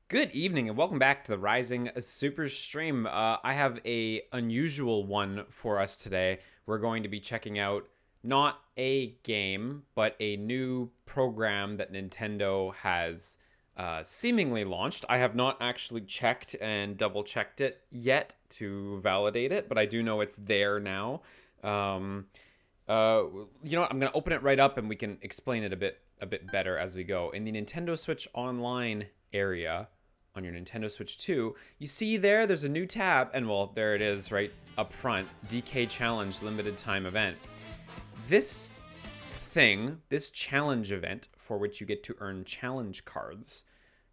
Good evening and welcome back to the Rising Super Stream. I have a unusual one for us today. We're going to be checking out not a game, but a new program that Nintendo has seemingly launched. I have not actually checked and double checked it yet to validate it, but I do know it's there now. Um, you know what? I'm gonna open it right up and we can explain it a bit better as we go. In the Nintendo Switch Online area on your Nintendo Switch 2, you see there's a new tab, and well, there it is right up front, DK Challenge Limited Time Event. This this challenge event for which you get to earn challenge cards,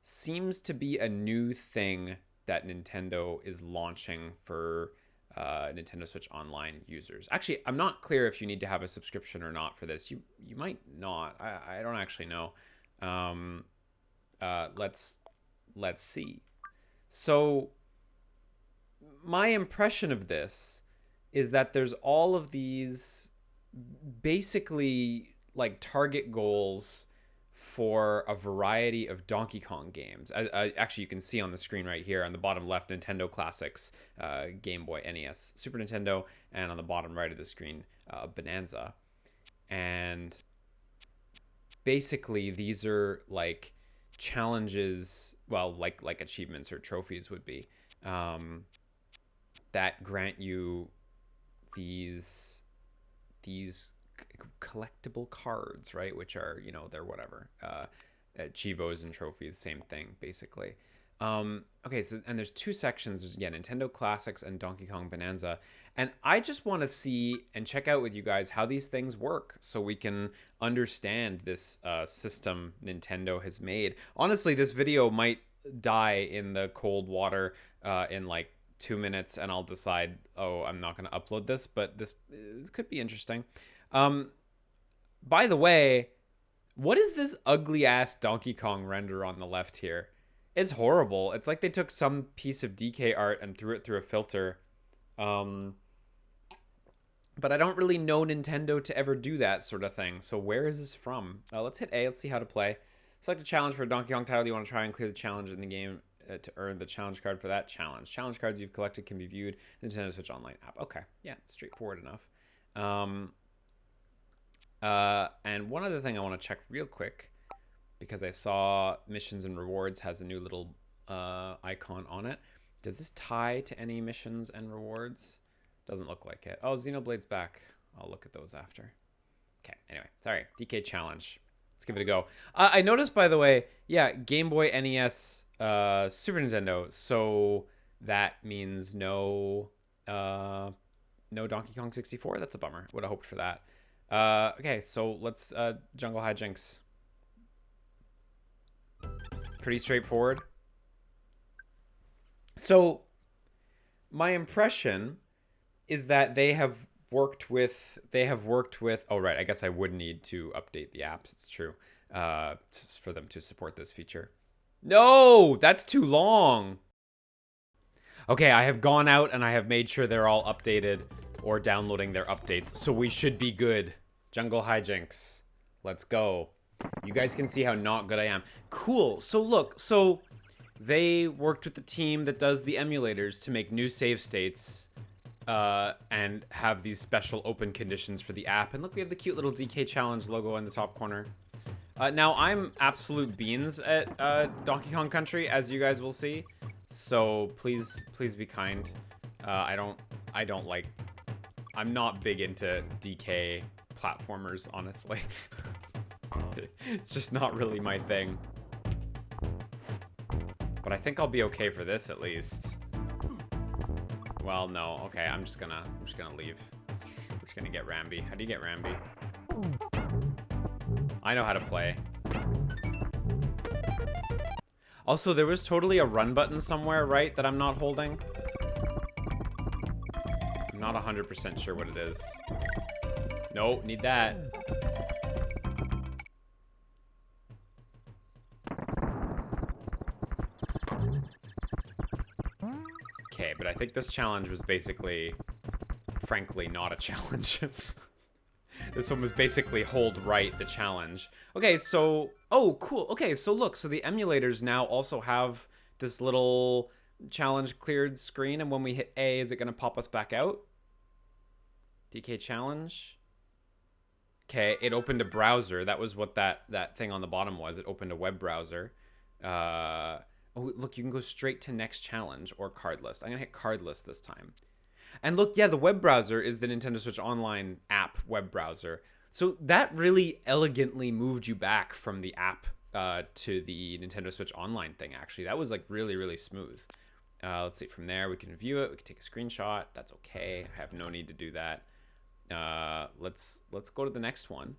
seems to be a new thing that Nintendo is launching for Nintendo Switch Online users. Actually, I'm not clear if you need to have a subscription or not for this. You might not. I don't actually know. Um, let's see. So my impression of this is that there's all of these basically like target goals for a variety of Donkey Kong games. Actually, you can see on the screen right here on the bottom left, Nintendo Classics, Game Boy, NES, Super Nintendo, and on the bottom right of the screen, Bananza. And basically, these are like challenges, well, like achievements or trophies would be, that grant you these collectible cards, right? Which are, they're whatever. Chivos and trophies, same thing, basically. Okay, so, and there's two sections. There's, Nintendo Classics and Donkey Kong Bonanza. And I just want to see and check out with you guys how these things work so we can understand this system Nintendo has made. Honestly, this video might die in the cold water in like 2 minutes, and I'll decide, oh, I'm not going to upload this, but this could be interesting. By the way, what is this ugly ass Donkey Kong render on the left here? It's horrible. It's like they took some piece of DK art and threw it through a filter. But I don't really know Nintendo to ever do that sort of thing. So where is this from? Let's hit A. Let's see how to play. Select a challenge for a Donkey Kong title you want to try and clear the challenge in the game to earn the challenge card for that challenge. Challenge cards you've collected can be viewed in the Nintendo Switch Online app. Okay, yeah, straightforward enough. And one other thing I want to check real quick, because I saw missions and rewards has a new little icon on it. Does this tie to any missions and rewards? Doesn't look like it. Oh, Xenoblade's back. I'll look at those after. Okay, anyway, sorry. DK Challenge. Let's give it a go. I noticed, by the way, yeah, Game Boy, NES, Super Nintendo. So that means no Donkey Kong 64. That's a bummer. Would have hoped for that. Okay, so let's jungle hijinks. It's pretty straightforward. So my impression is that they have worked with oh right, I guess I would need to update the apps, it's true, for them to support this feature. No, that's too long. Okay, I have gone out and I have made sure they're all updated or downloading their updates, so we should be good. Jungle hijinks. Let's go. You guys can see how not good I am. Cool. So look, so they worked with the team that does the emulators to make new save states and have these special open conditions for the app. And look, we have the cute little DK Challenge logo in the top corner. Now, I'm absolute beans at Donkey Kong Country, as you guys will see. So please be kind. I'm not big into DK platformers, honestly. It's just not really my thing. But I think I'll be okay for this at least. Well, no. Okay, I'm just gonna leave. I'm just gonna get Rambi. How do you get Rambi? I know how to play. Also, there was totally a run button somewhere, right, that I'm not holding? I'm not 100% sure what it is. No, need that. Okay, but I think this challenge was basically, frankly, not a challenge. This one was basically hold right the challenge. Okay, so, oh, cool. Okay, so look, so the emulators now also have this little challenge cleared screen, and when we hit A, is it going to pop us back out? DK challenge. Okay, it opened a browser. That was what that thing on the bottom was. It opened a web browser. Oh, look, you can go straight to next challenge or card list. I'm going to hit card list this time. And look, yeah, the web browser is the Nintendo Switch Online app web browser. So that really elegantly moved you back from the app to the Nintendo Switch Online thing, actually. That was like really, really smooth. Let's see, from there we can view it. We can take a screenshot. That's okay. I have no need to do that. Let's go to the next one.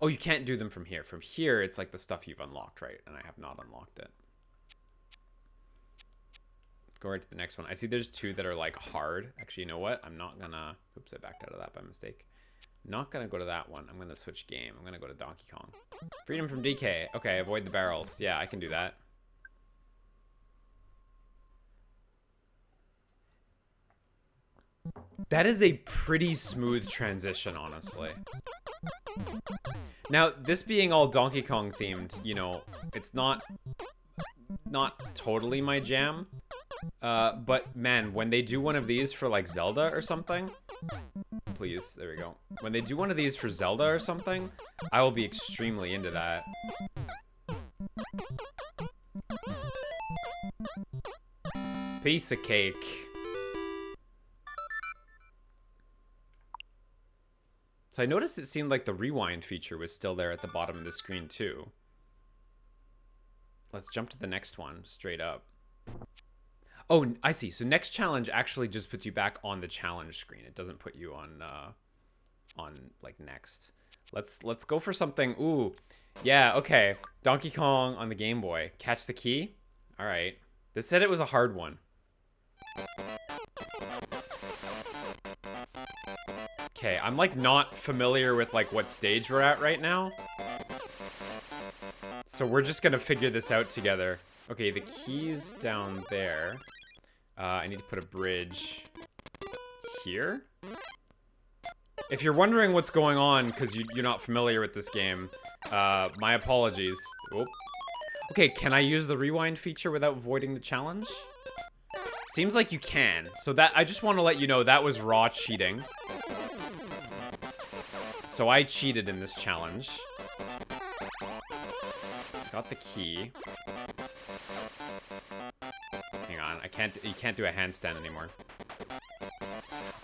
Oh, you can't do them from here. From here, it's like the stuff you've unlocked, right? And I have not unlocked it. Go right to the next one. I see there's two that are like hard. Actually, you know what? I'm not gonna... Oops, I backed out of that by mistake. Not gonna go to that one. I'm gonna switch game. I'm gonna go to Donkey Kong. Freedom from DK. Okay, avoid the barrels. Yeah, I can do that. That is a pretty smooth transition, honestly. Now, this being all Donkey Kong themed, you know, it's not totally my jam. But man, when they do one of these for like Zelda or something, please, there we go. When they do one of these for Zelda or something, I will be extremely into that. Piece of cake. So I noticed it seemed like the rewind feature was still there at the bottom of the screen too. Let's jump to the next one straight up. Oh, I see. So next challenge actually just puts you back on the challenge screen. It doesn't put you on like next. Let's go for something. Ooh, yeah. Okay, Donkey Kong on the Game Boy. Catch the key. All right. This said it was a hard one. Okay, I'm like not familiar with like what stage we're at right now. So we're just gonna figure this out together. Okay, the key's down there. I need to put a bridge here. If you're wondering what's going on because you're not familiar with this game, my apologies. Oh. Okay, can I use the rewind feature without voiding the challenge? Seems like you can. So that I just want to let you know that was raw cheating. So I cheated in this challenge. Got the key. Hang on, you can't do a handstand anymore.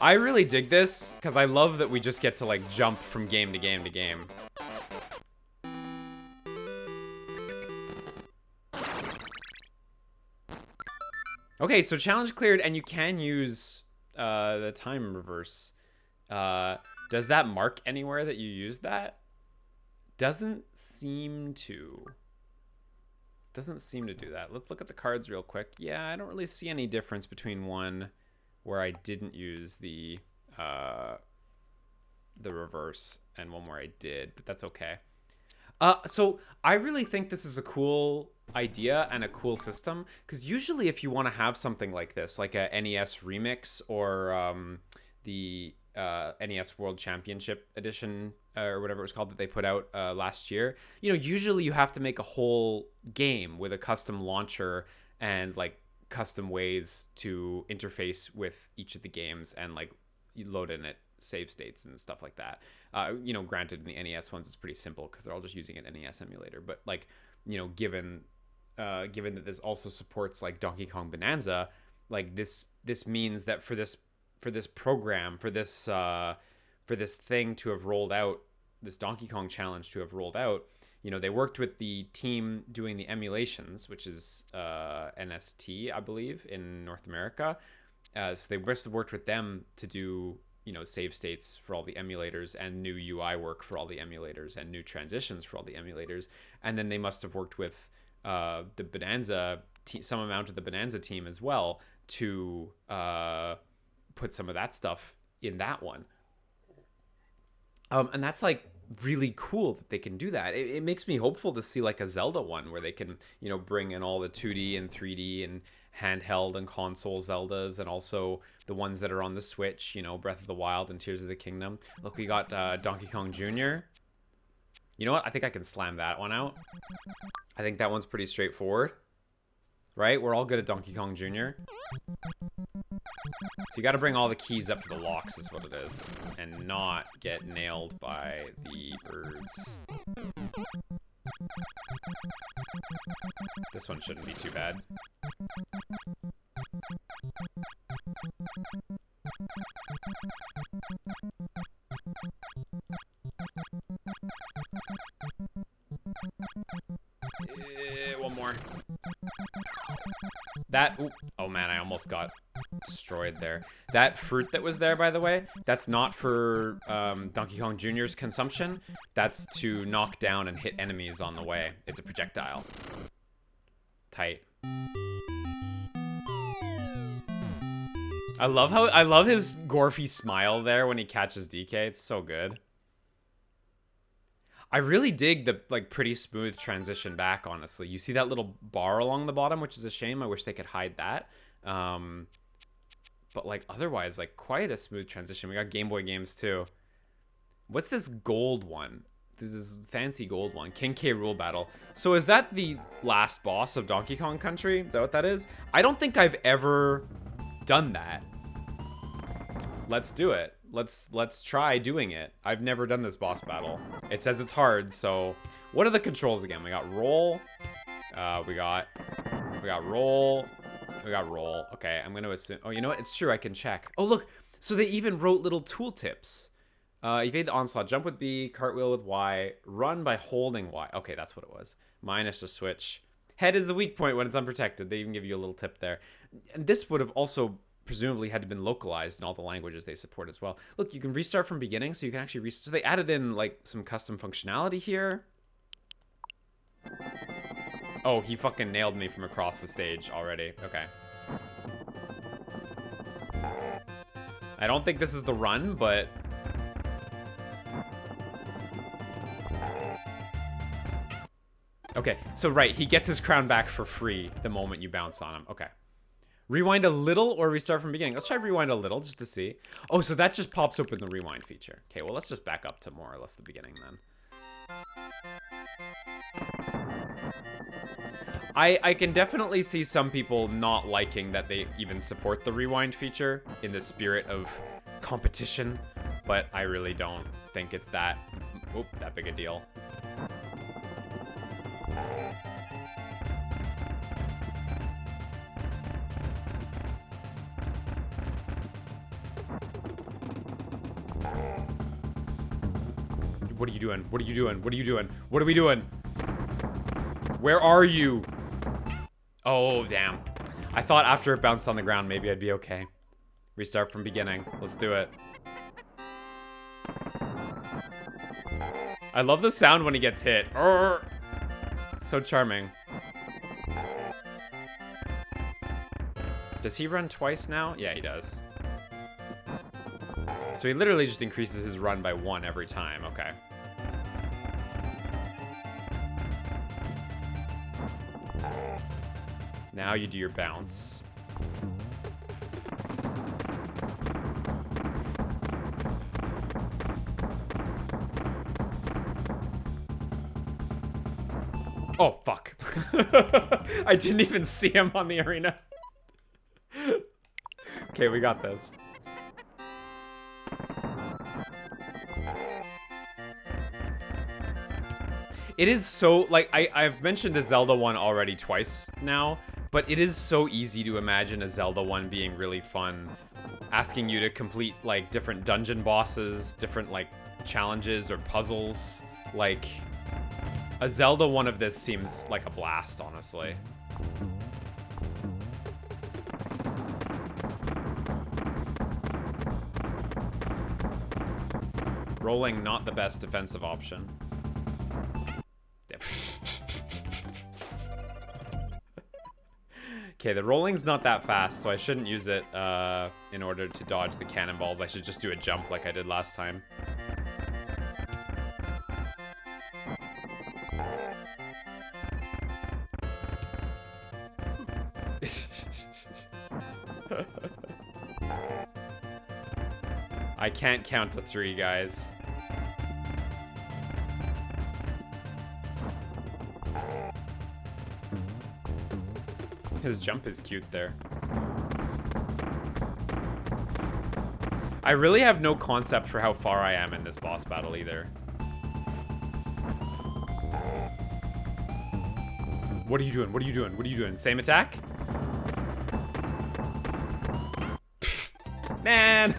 I really dig this because I love that we just get to like jump from game to game to game. Okay, so challenge cleared, and you can use the time reverse. Does that mark anywhere that you used that? Doesn't seem to. Doesn't seem to do that. Let's look at the cards real quick. Yeah, I don't really see any difference between one where I didn't use the reverse and one where I did, but that's okay. So I really think this is a cool idea and a cool system, because usually if you want to have something like this, like a NES remix or the NES World Championship Edition or whatever it was called that they put out last year, you know, usually you have to make a whole game with a custom launcher and like custom ways to interface with each of the games and like you load in it save states and stuff like that. You know, granted in the NES ones it's pretty simple because they're all just using an NES emulator, but like, you know, given that this also supports like Donkey Kong Bananza, like this means that for this program, for this thing to have rolled out, this Donkey Kong challenge to have rolled out, you know, they worked with the team doing the emulations, which is NST, I believe, in North America. So they must have worked with them to do, you know, save states for all the emulators and new UI work for all the emulators and new transitions for all the emulators. And then they must have worked with the Bananza, some amount of the Bananza team as well to put some of that stuff in that one. And that's like really cool that they can do that. It makes me hopeful to see like a Zelda one where they can, you know, bring in all the 2D and 3D and handheld and console Zeldas, and also the ones that are on the Switch, you know, Breath of the Wild and Tears of the Kingdom. Look, we got Donkey Kong Jr. You know what? I think I can slam that one out. I think that one's pretty straightforward. right? We're all good at Donkey Kong Jr. So you got to bring all the keys up to the locks is what it is. And not get nailed by the birds. This one shouldn't be too bad. One more. That, oh man, I almost got destroyed there. That fruit that was there, by the way, that's not for Donkey Kong Jr.'s consumption. That's to knock down and hit enemies on the way. It's a projectile. Tight. I love his Gorfy smile there when he catches DK. It's so good. I really dig the like pretty smooth transition back, honestly. You see that little bar along the bottom, which is a shame. I wish they could hide that. But like otherwise, like quite a smooth transition. We got Game Boy games too. What's this gold one? This is fancy gold one. King K. Rool Battle. So is that the last boss of Donkey Kong Country? Is that what that is? I don't think I've ever done that. Let's do it. Let's try doing it. I've never done this boss battle. It says it's hard, so what are the controls again? We got roll. We got roll. We got roll. Okay, I'm gonna assume. Oh, you know what? It's true. I can check. Oh, look. So they even wrote little tooltips. Evade the onslaught. Jump with B. Cartwheel with Y. Run by holding Y. Okay, that's what it was. Minus the switch. Head is the weak point when it's unprotected. They even give you a little tip there. And this would have also presumably had to been localized in all the languages they support as well. Look, you can restart from beginning, so you can actually restart. So they added in like some custom functionality here. Oh, he fucking nailed me from across the stage already. Okay. I don't think this is the run, but okay, so right, he gets his crown back for free the moment you bounce on him. Okay. Rewind a little or restart from beginning? Let's try rewind a little just to see. Oh, so that just pops open the rewind feature. Okay, well, let's just back up to more or less the beginning then. I can definitely see some people not liking that they even support the rewind feature in the spirit of competition, but I really don't think it's that big a deal. What are you doing? What are you doing? What are you doing? What are we doing? Where are you? Oh, damn. I thought after it bounced on the ground, maybe I'd be okay. Restart from beginning. Let's do it. I love the sound when he gets hit. It's so charming. Does he run twice now? Yeah, he does. So he literally just increases his run by 1 every time. Okay. Now you do your bounce. Oh, fuck. I didn't even see him on the arena. Okay, we got this. It is so, like, I've mentioned the Zelda one already twice now, but it is so easy to imagine a Zelda one being really fun. Asking you to complete, like, different dungeon bosses, different, like, challenges or puzzles. Like, a Zelda one of this seems like a blast, honestly. Rolling, not the best defensive option. Okay, the rolling's not that fast, so I shouldn't use it in order to dodge the cannonballs. I should just do a jump like I did last time. I can't count to 3, guys. His jump is cute there. I really have no concept for how far I am in this boss battle either. What are you doing? What are you doing? What are you doing? Same attack? Man!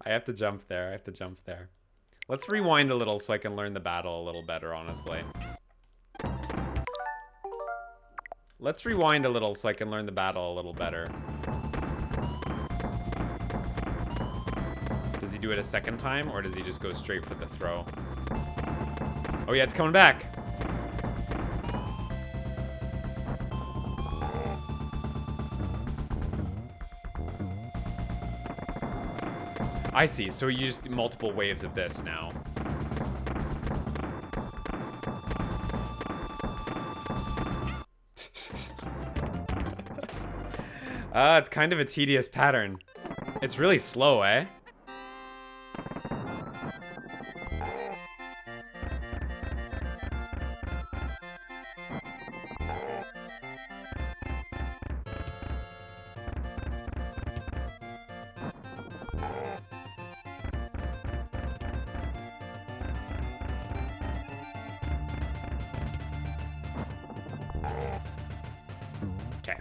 I have to jump there. I have to jump there. Let's rewind a little so I can learn the battle a little better, honestly. Let's rewind a little so I can learn the battle a little better. Does he do it a second time, or does he just go straight for the throw? Oh yeah, it's coming back. I see, so he used multiple waves of this now. It's kind of a tedious pattern. It's really slow, eh? Okay.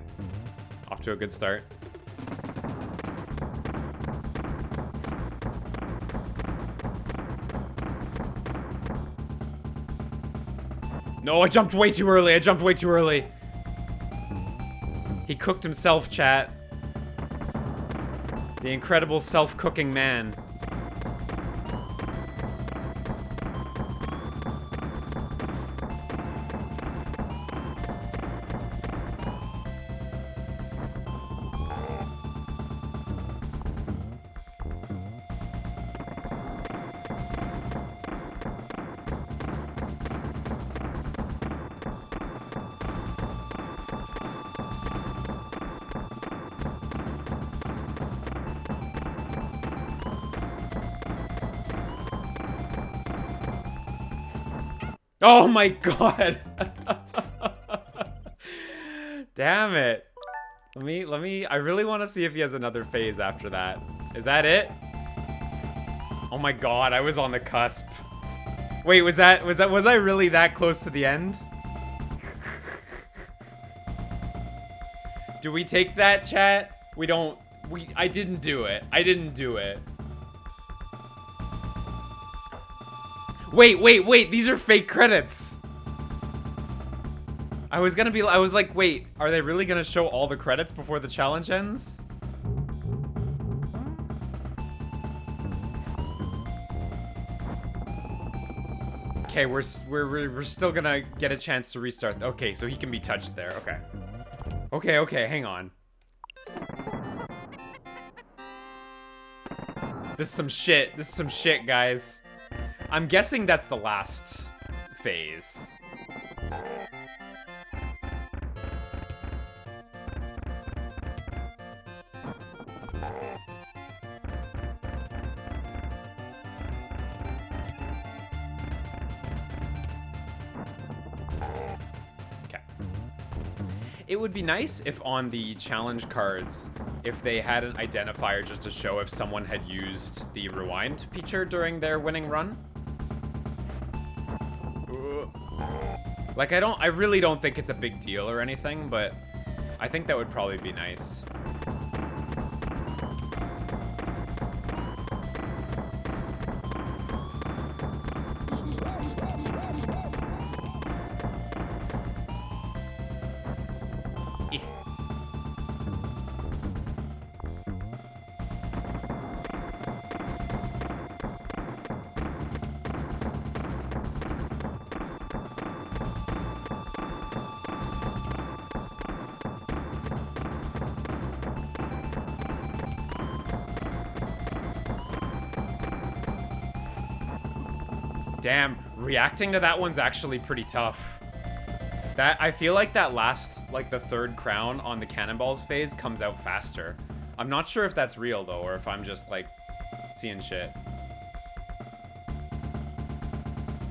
Off to a good start. No, I jumped way too early. I jumped way too early. He cooked himself, chat. The incredible self-cooking man. Oh my god. Damn it. Let me, I really want to see if he has another phase after that. Is that it? Oh my god, I was on the cusp. Wait, was I really that close to the end? Do we take that, chat? I didn't do it. I didn't do it. Wait, these are fake credits. I was like, wait, are they really gonna show all the credits before the challenge ends? Okay, we're still gonna get a chance to restart. Okay, so he can be touched there, okay. Okay, hang on. This is some shit, guys. I'm guessing that's the last phase. Okay. It would be nice if on the challenge cards, if they had an identifier just to show if someone had used the rewind feature during their winning run. Like, I really don't think it's a big deal or anything, but I think that would probably be nice. Damn, reacting to that one's actually pretty tough. I feel like that last, like the third crown on the cannonballs phase comes out faster. I'm not sure if that's real though, or if I'm just like seeing shit.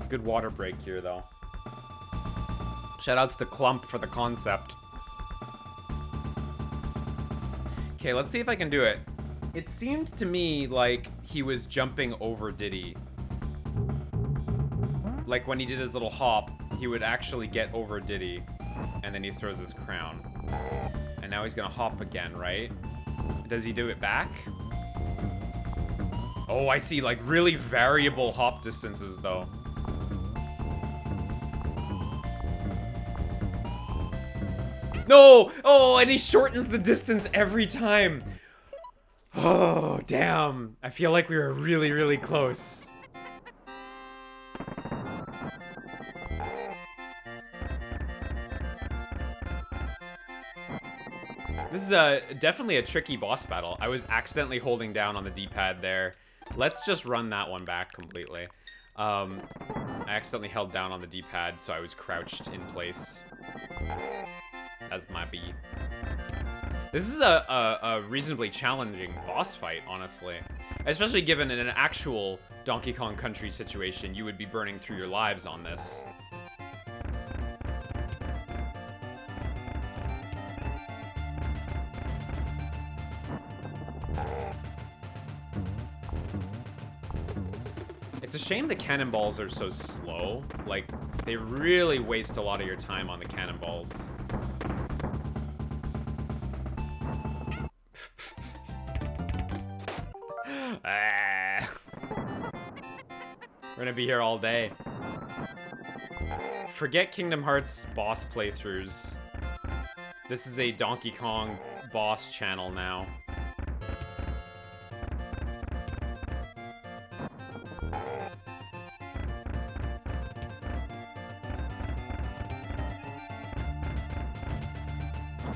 Good water break here though. Shoutouts to Clump for the concept. Okay, let's see if I can do it. It seemed to me like he was jumping over Diddy. Like when he did his little hop, he would actually get over Diddy. And then he throws his crown. And now he's gonna hop again, right? Does he do it back? Oh, I see, like really variable hop distances though. No! Oh, and he shortens the distance every time. Oh, damn. I feel like we were really, really close. This is definitely a tricky boss battle. I was accidentally holding down on the D-pad there. Let's just run that one back completely. I accidentally held down on the D-pad, so I was crouched in place. As my B. This is a reasonably challenging boss fight, honestly. Especially given in an actual Donkey Kong Country situation, you would be burning through your lives on this. It's a shame the cannonballs are so slow. Like, they really waste a lot of your time on the cannonballs. We're gonna be here all day. Forget Kingdom Hearts boss playthroughs. This is a Donkey Kong boss channel now.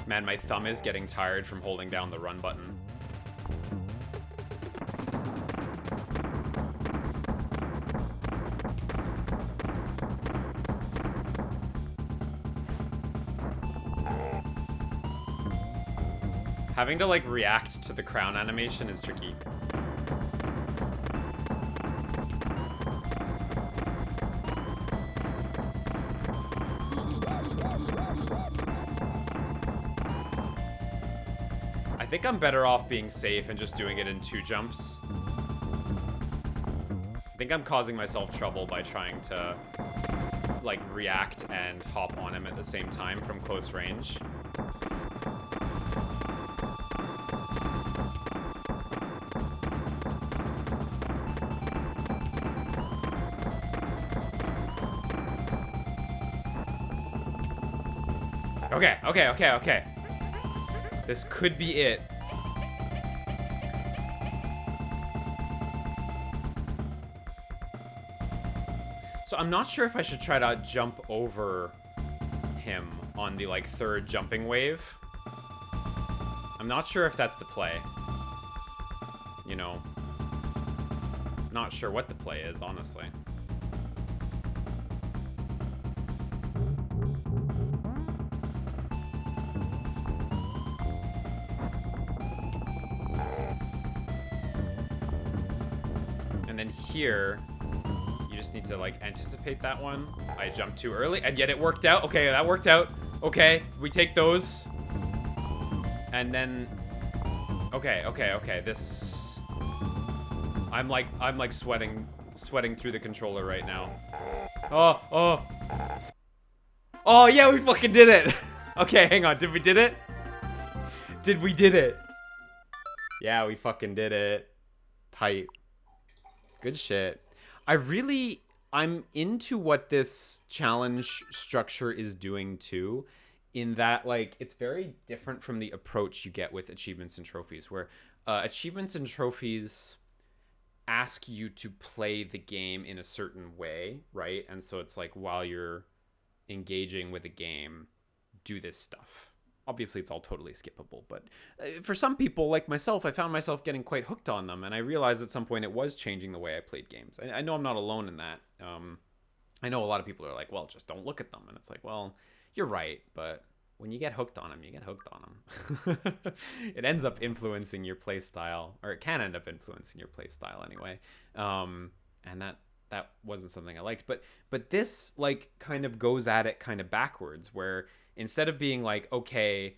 Man, my thumb is getting tired from holding down the run button. Having to, like, react to the crown animation is tricky. I think I'm better off being safe and just doing it in 2 jumps. I think I'm causing myself trouble by trying to, like, react and hop on him at the same time from close range. Okay. This could be it. So I'm not sure if I should try to jump over him on the, like, 3rd jumping wave. I'm not sure if that's the play. You know. Not sure what the play is, honestly. And then here, you just need to, like, anticipate that one. I jumped too early, and yet it worked out. Okay, that worked out. Okay, we take those. And then... Okay, this... I'm like sweating through the controller right now. Oh, yeah, we fucking did it! Okay, hang on, did we did it? Did we did it? Yeah, we fucking did it. Tight. Good shit. I'm into what this challenge structure is doing too, in that, like, it's very different from the approach you get with achievements and trophies, where achievements and trophies ask you to play the game in a certain way, right? And so it's like, while you're engaging with a game, do this stuff. Obviously, it's all totally skippable, but for some people, like myself, I found myself getting quite hooked on them, and I realized at some point it was changing the way I played games. I know I'm not alone in that. I know a lot of people are like, well, just don't look at them, and it's like, well, you're right, but when you get hooked on them, you get hooked on them. It ends up influencing your play style, or it can end up influencing your play style anyway. And that wasn't something I liked. But this like kind of goes at it kind of backwards, where instead of being like, okay,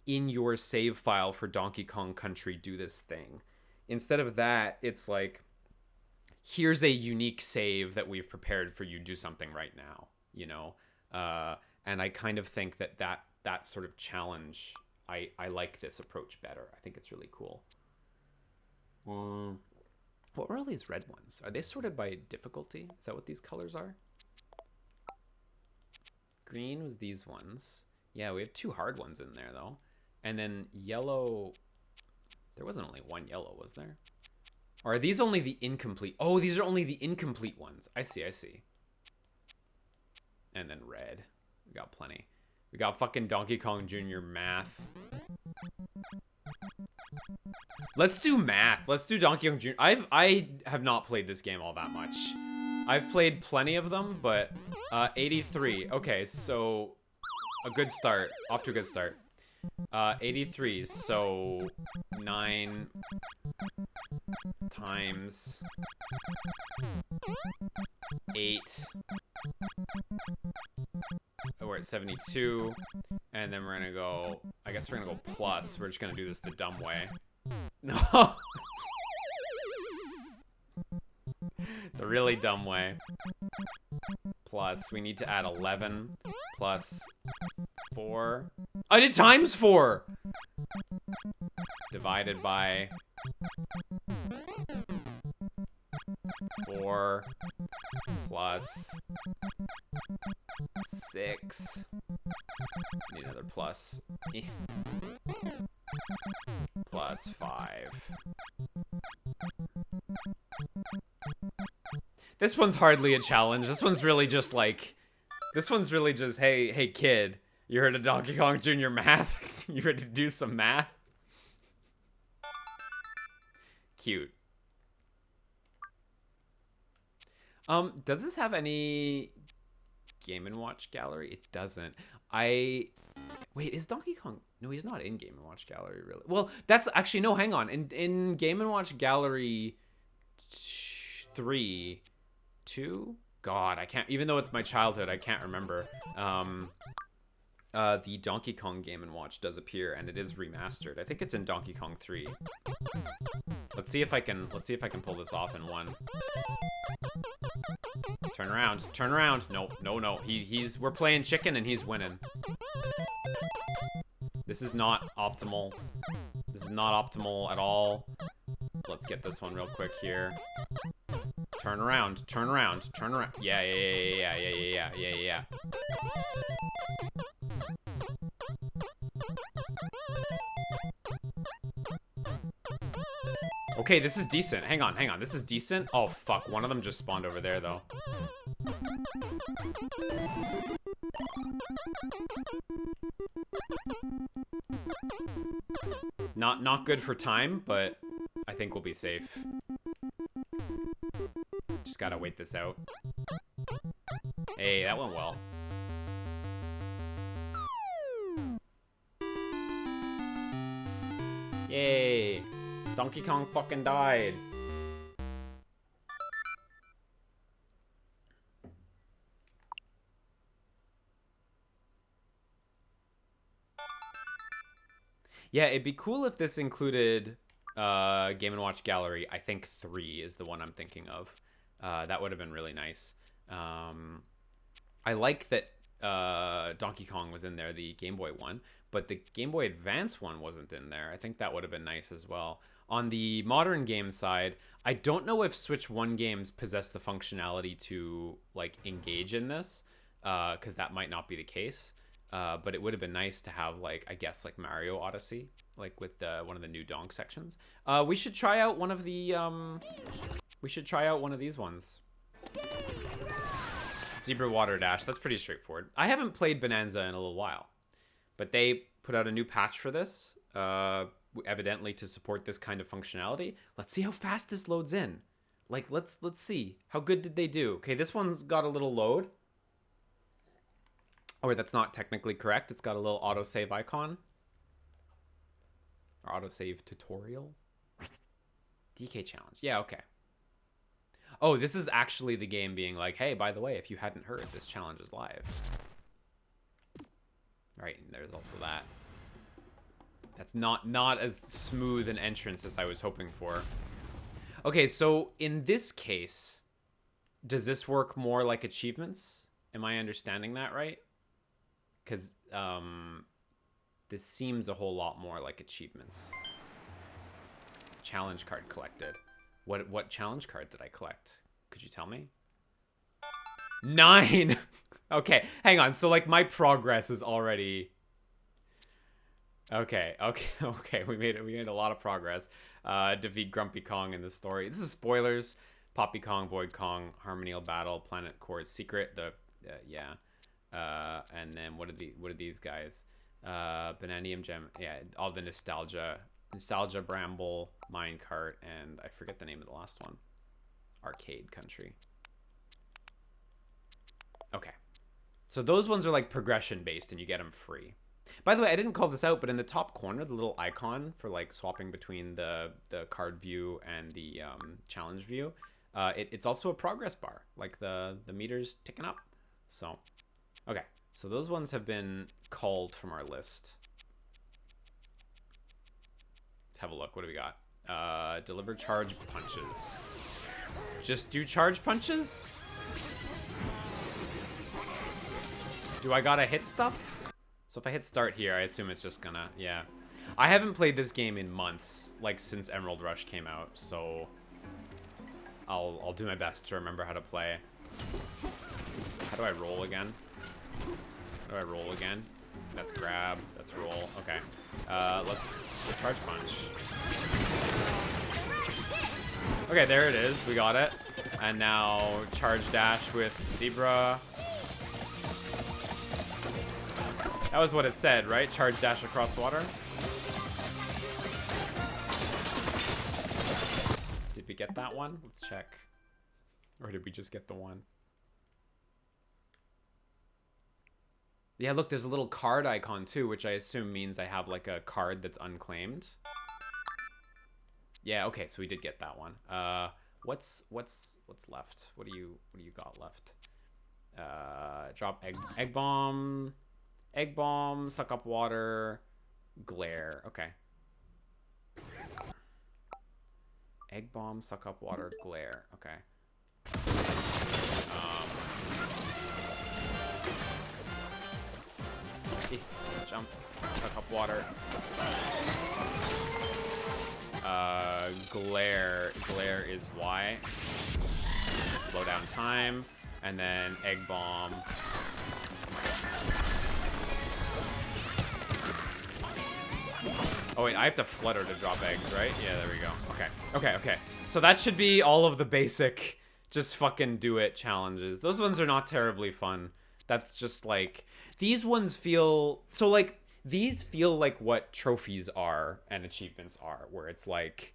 in your save file for Donkey Kong Country, do this thing. Instead of that, it's like, here's a unique save that we've prepared for you. Do something right now, you know? And I kind of think that sort of challenge, I like this approach better. I think it's really cool. What were all these red ones? Are they sorted by difficulty? Is that what these colors are? Green was these ones. Yeah, we have 2 hard ones in there, though. And then yellow... There wasn't only one yellow, was there? Or are these only the incomplete? Oh, these are only the incomplete ones. I see, I see. And then red. We got plenty. We got fucking Donkey Kong Jr. math. Let's do math. Let's do Donkey Kong Jr. I have not played this game all that much. I've played plenty of them, but 83. Okay, so a good start. Off to a good start. 83, so 9 times 8. Oh, we're at 72. And then we're gonna go, I guess we're gonna go plus. We're just gonna do this the dumb way. No. The really dumb way. Plus, we need to add 11 plus 4. I did times 4! Divided by 4 plus 6. Need another plus. Plus 5. This one's hardly a challenge. This one's really just like... This one's really just, hey kid, you heard of Donkey Kong Jr. math? You ready to do some math? Cute. Does this have any Game & Watch Gallery? It doesn't. Wait, is Donkey Kong... No, he's not in Game & Watch Gallery, really. Well, that's... Actually, no, hang on. In Game & Watch Gallery 3... 2? God, I can't... Even though it's my childhood, I can't remember. The Donkey Kong Game & Watch does appear, and it is remastered. I think it's in Donkey Kong 3. Let's see if I can pull this off in one. Turn around. Turn around. No. We're playing chicken and he's winning. This is not optimal. This is not optimal at all. Let's get this one real quick here. Turn around. Turn around. Turn around. Yeah. Okay, this is decent. Hang on. This is decent. Oh, fuck. One of them just spawned over there, though. Not good for time, but I think we'll be safe. Just gotta wait this out. Hey, that went well. Yay! Donkey Kong fucking died. Yeah, it'd be cool if this included Game & Watch Gallery. I think 3 is the one I'm thinking of. That would have been really nice. I like that Donkey Kong was in there, the Game Boy one, but the Game Boy Advance one wasn't in there. I think that would have been nice as well. On the modern game side, I don't know if Switch 1 games possess the functionality to like engage in this, because that might not be the case. But it would have been nice to have, like, I guess, like Mario Odyssey, like with one of the new donk sections. We should try out one of the these ones. Zebra Water Dash. That's pretty straightforward. I haven't played Bananza in a little while, but they put out a new patch for this, evidently to support this kind of functionality. Let's see how fast this loads in. Like, let's see. How good did they do? Okay, this one's got a little load. Or that's not technically correct. It's got a little autosave icon. Or autosave tutorial. DK challenge. Yeah, okay. Oh, this is actually the game being like, hey, by the way, if you hadn't heard, this challenge is live. Right, and there's also that. That's not as smooth an entrance as I was hoping for. Okay, so in this case, does this work more like achievements? Am I understanding that right? Because this seems a whole lot more like achievements. Challenge card collected. What challenge card did I collect? Could you tell me? 9! Okay, hang on. So, like, my progress is already... Okay. We made a lot of progress. Defeat Grumpy Kong in the story. This is spoilers. Poppy Kong, Void Kong, Harmonial Battle, Planet Core's Secret. Yeah. And then what are these guys? Bananium Gem. Yeah, all the Nostalgia Bramble, Minecart, and I forget the name of the last one. Arcade Country. Okay. So those ones are like progression based and you get them free. By the way, I didn't call this out, but in the top corner, the little icon for like swapping between the card view and the challenge view, it's also a progress bar, like the meter's ticking up. So, okay. So those ones have been culled from our list. Let's have a look. What do we got? Deliver charge punches. Just do charge punches? Do I gotta hit stuff? So if I hit start here, I assume it's just gonna, yeah. I haven't played this game in months, like since Emerald Rush came out, so I'll do my best to remember how to play. How do I roll again? How do I roll again? That's grab, that's roll. Okay. Let's charge punch. Okay, there it is. We got it. And now charge dash with Zebra. That was what it said, right? Charge dash across water. Did we get that one? Let's check. Or did we just get the one? Yeah, look, there's a little card icon too, which I assume means I have like a card that's unclaimed. Yeah, okay, so we did get that one. What's left? What do you got left? Drop egg bomb. Egg bomb, suck up water, glare. Okay. Egg bomb, suck up water, glare. Okay. Jump, suck up water. Glare. Glare is Y. Slow down time. And then egg bomb. Oh wait, I have to flutter to drop eggs, right? Yeah, there we go. Okay. So that should be all of the basic just fucking do it challenges. Those ones are not terribly fun. That's just like, these ones feel, so like, these feel like what trophies are and achievements are, where it's like,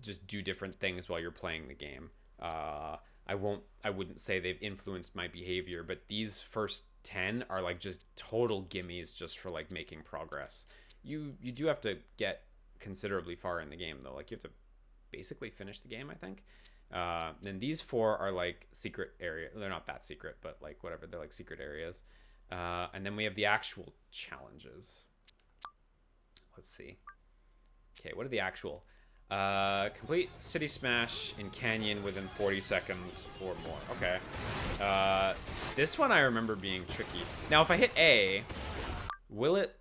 just do different things while you're playing the game. I wouldn't say they've influenced my behavior, but these first 10 are like just total gimmies just for like making progress. You do have to get considerably far in the game though. Like you have to basically finish the game, I think. Then these 4 are like secret area. They're not that secret, but like whatever. They're like secret areas. And then we have the actual challenges. Let's see. Okay, what are the actual? Complete City Smash in Canyon within 40 seconds or more. Okay. This one I remember being tricky. Now, if I hit A, will it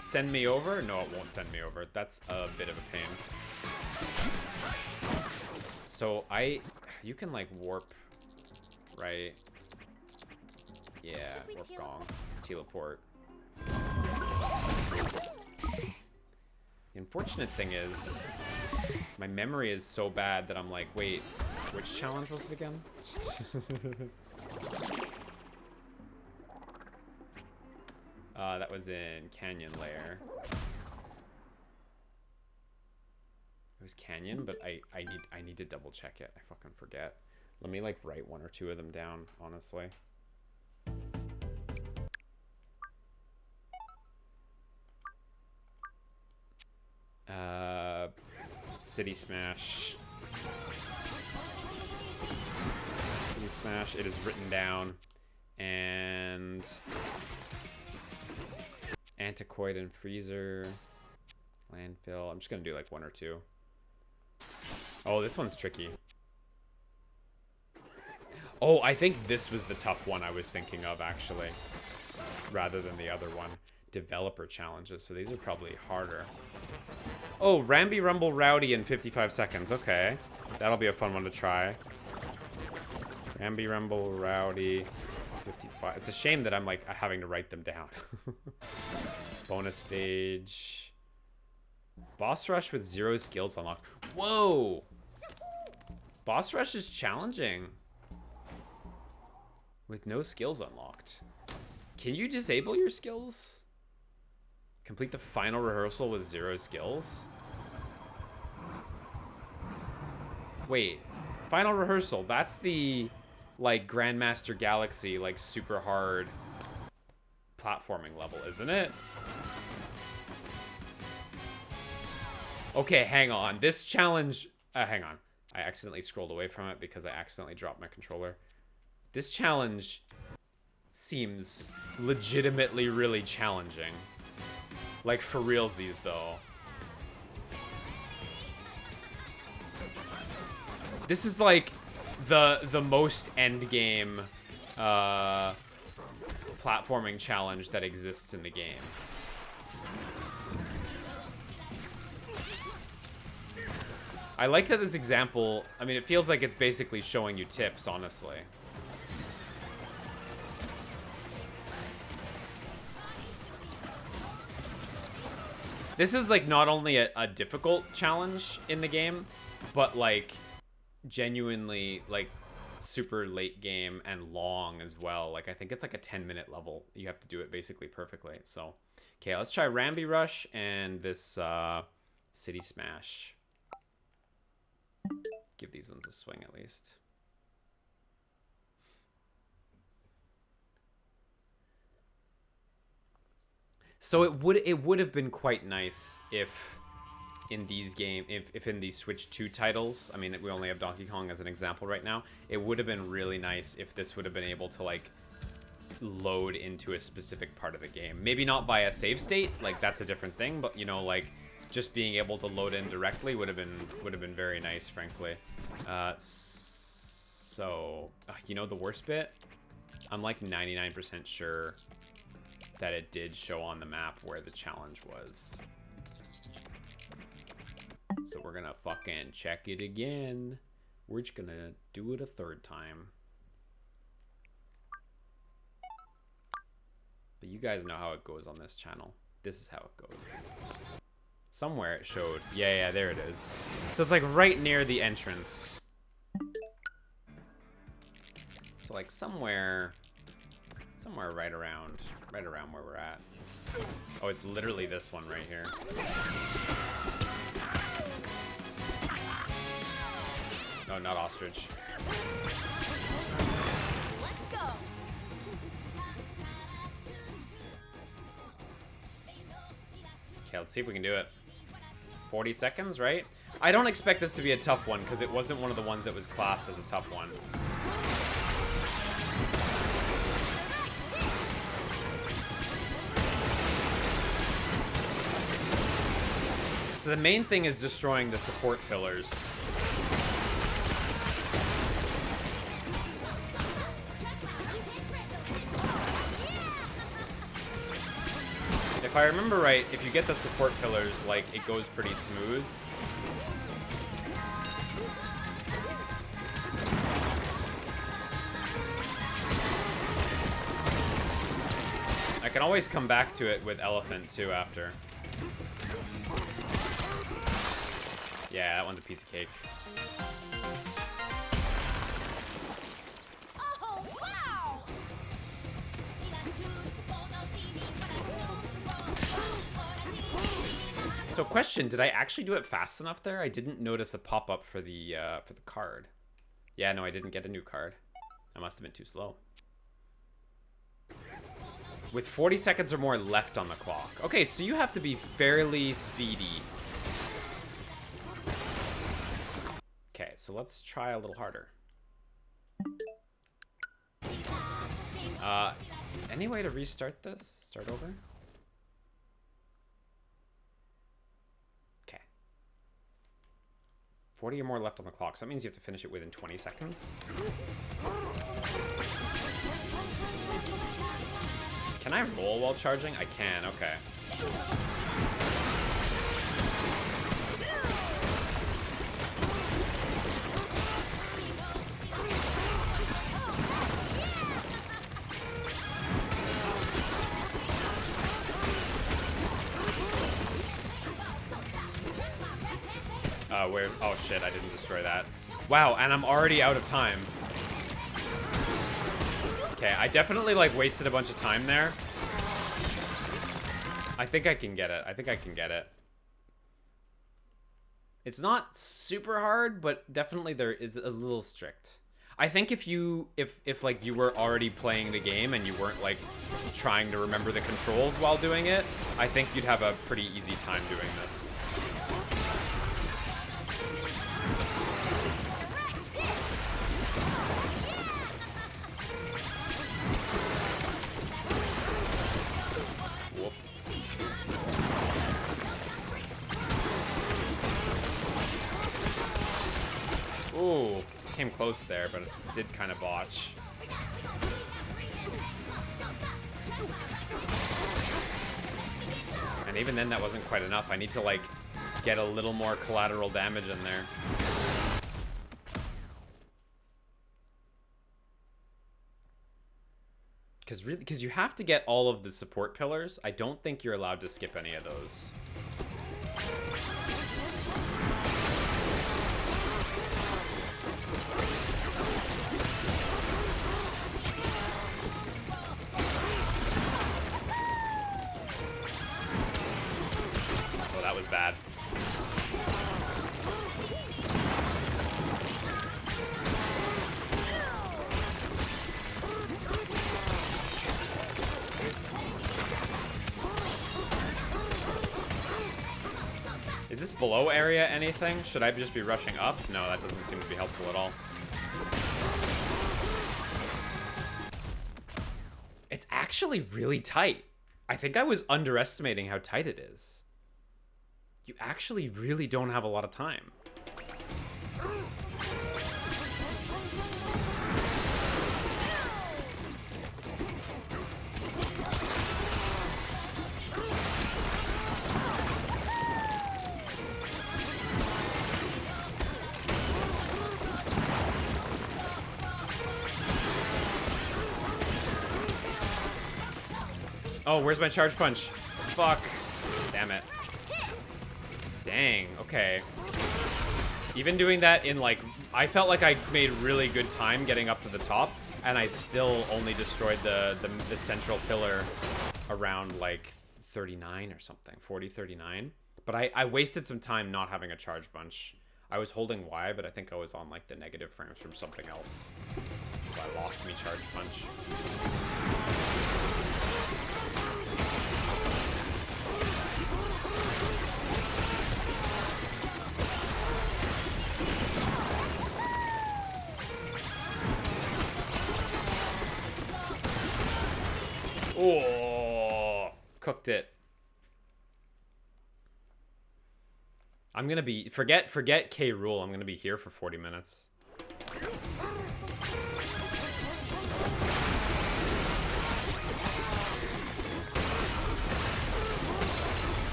send me over? No, it won't send me over. That's a bit of a pain. So you can like warp, right? Yeah, warp gong, teleport. The unfortunate thing is, my memory is so bad that I'm like, wait, which challenge was it again? That was in Canyon Lair. It was Canyon, but I need to double check it. I fucking forget. Let me like write 1 or 2 of them down, honestly. City Smash. Smash. It is written down. And Antiquoid and Freezer. Landfill. I'm just gonna do like 1 or 2. Oh, this one's tricky. Oh, I think this was the tough one I was thinking of, actually. Rather than the other one. Developer challenges. So these are probably harder. Oh, Ramby Rumble Rowdy in 55 seconds. Okay. That'll be a fun one to try. Ramby Rumble Rowdy 55. It's a shame that I'm like having to write them down. Bonus stage. Boss Rush with 0 skills unlocked. Whoa! Boss Rush is challenging. With no skills unlocked. Can you disable your skills? Complete the final rehearsal with 0 skills? Wait. Final rehearsal. That's the, like, Grandmaster Galaxy, like, super hard platforming level, isn't it? Okay, hang on. This challenge... hang on. I accidentally scrolled away from it because I accidentally dropped my controller. This challenge seems legitimately really challenging. Like, for realsies, though. This is, like, the most endgame platforming challenge that exists in the game. I like that this example... I mean, it feels like it's basically showing you tips, honestly. This is, like, not only a difficult challenge in the game, but, like, genuinely, like, super late game and long as well. Like, I think it's, like, a 10-minute level. You have to do it basically perfectly. So, okay, let's try Ramby Rush and this City Smash. Give these ones a swing, at least. So it would have been quite nice if in these if in these Switch 2 titles, I mean, we only have Donkey Kong as an example right now. It would have been really nice if this would have been able to, like, load into a specific part of the game. Maybe not via save state, like, that's a different thing, but, you know, like, just being able to load in directly would have been very nice, frankly. So you know the worst bit? I'm like 99% sure that it did show on the map where the challenge was. So we're gonna fucking check it again. We're just gonna do it a third time. But you guys know how it goes on this channel. This is how it goes. Somewhere it showed. Yeah, there it is. So it's like right near the entrance. So like somewhere right around where we're at. Oh, it's literally this one right here. No, not ostrich. Let's go. Okay, let's see if we can do it. 40 seconds, right? I don't expect this to be a tough one because it wasn't one of the ones that was classed as a tough one. So the main thing is destroying the support pillars. If I remember right, if you get the support pillars, like, it goes pretty smooth. I can always come back to it with Elephant, too, after. Yeah, that one's a piece of cake. Oh, wow! So question, did I actually do it fast enough there? I didn't notice a pop-up for the card. Yeah, no, I didn't get a new card. I must have been too slow. With 40 seconds or more left on the clock. Okay, so you have to be fairly speedy. Okay, so let's try a little harder. Any way to restart this? Start over? Okay. 40 or more left on the clock, so that means you have to finish it within 20 seconds. Can I roll while charging? I can, okay. Where? Oh shit, I didn't destroy that. Wow, and I'm already out of time. Okay, I definitely like wasted a bunch of time there. I think I can get it. I think I can get it. It's not super hard, but definitely there is a little strict. I think if like you were already playing the game and you weren't like trying to remember the controls while doing it, I think you'd have a pretty easy time doing this. Ooh, came close there, but it did kind of botch. And even then, that wasn't quite enough. I need to, like, get a little more collateral damage in there. Because you have to get all of the support pillars. I don't think you're allowed to skip any of those. That was bad. Is this below area anything? Should I just be rushing up? No, that doesn't seem to be helpful at all. It's actually really tight. I think I was underestimating how tight it is. You actually really don't have a lot of time. Oh, where's my charge punch? Fuck. Damn it. Dang, okay. Even doing that in, like, I felt like I made really good time getting up to the top, and I still only destroyed the central pillar around, like, 39 or something. 40, 39. But I wasted some time not having a charge bunch. I was holding Y, but I think I was on, like, the negative frames from something else. So I lost me charge punch. Oh, cooked it. I'm gonna be forget K rule. I'm gonna be here for 40 minutes.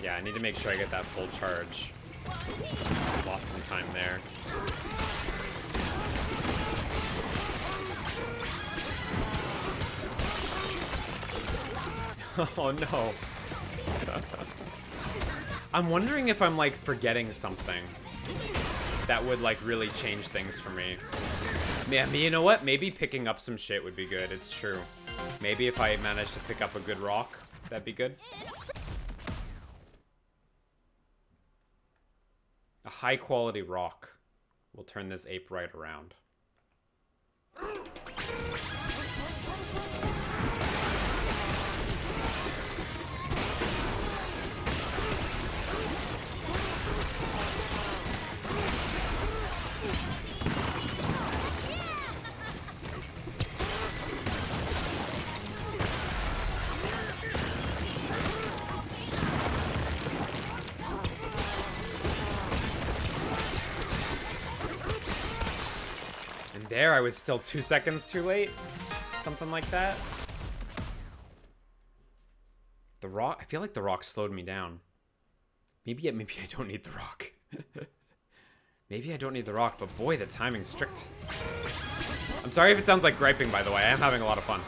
Yeah, I need to make sure I get that full charge. Lost some time there. Oh no. I'm wondering if I'm like forgetting something that would like really change things for me. Yeah, you know what? Maybe picking up some shit would be good. It's true. Maybe if I manage to pick up a good rock, that'd be good. A high quality rock will turn this ape right around. There, I was still 2 seconds too late. Something like that. The rock, I feel like the rock slowed me down. Maybe I don't need the rock. Maybe I don't need the rock, but boy, the timing's strict. I'm sorry if it sounds like griping, by the way. I am having a lot of fun.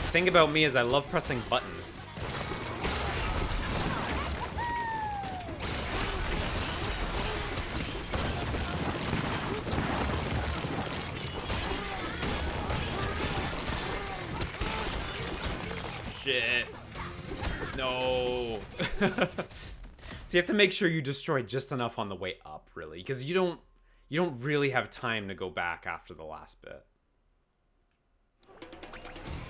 The thing about me is I love pressing buttons. Shit. No. So you have to make sure you destroy just enough on the way up, really, because you don't really have time to go back after the last bit. I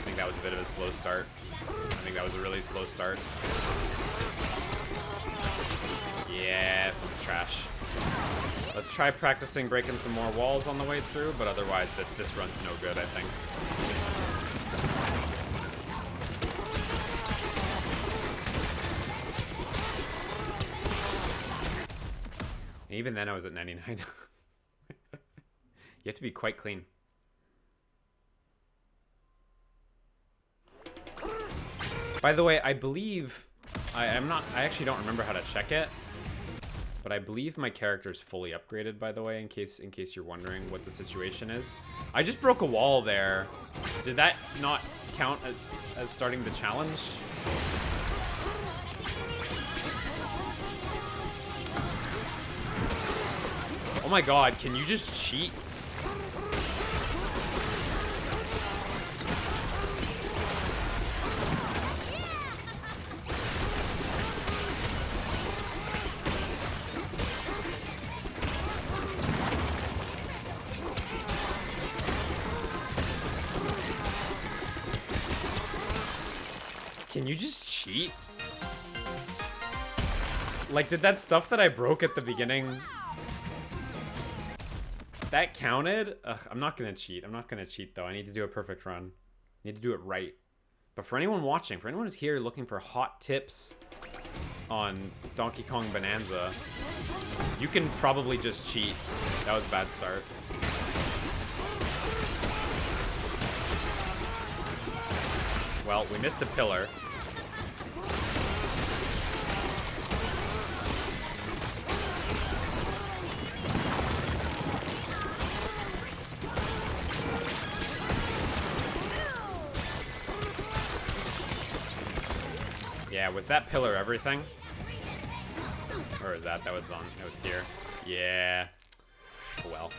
think that was a bit of a slow start. I think that was a really slow start. Yeah, trash. Let's try practicing breaking some more walls on the way through, but otherwise this run's no good, I think. Even then I was at 99. You have to be quite clean. By the way, I believe I actually don't remember how to check it. But I believe my character's fully upgraded, by the way, in case you're wondering what the situation is. I just broke a wall there. Did that not count as starting the challenge? Oh my god, can you just cheat? Can you just cheat? Like, did that stuff that I broke at the beginning... that counted? Ugh, I'm not gonna cheat. I'm not gonna cheat, though. I need to do a perfect run. I need to do it right. But for anyone watching, for anyone who's here looking for hot tips on Donkey Kong Bananza, you can probably just cheat. That was a bad start. Well, we missed a pillar. Yeah, was that pillar everything? Or is that was here? Yeah. Oh well.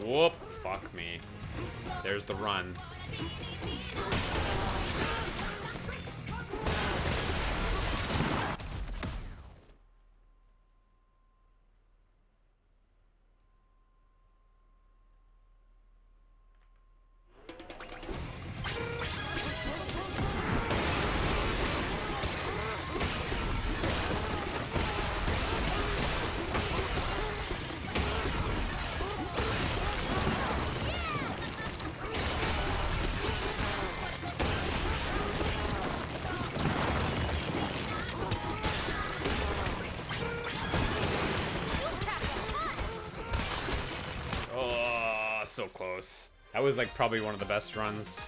Whoop, fuck me. There's the run. So close. That was like probably one of the best runs.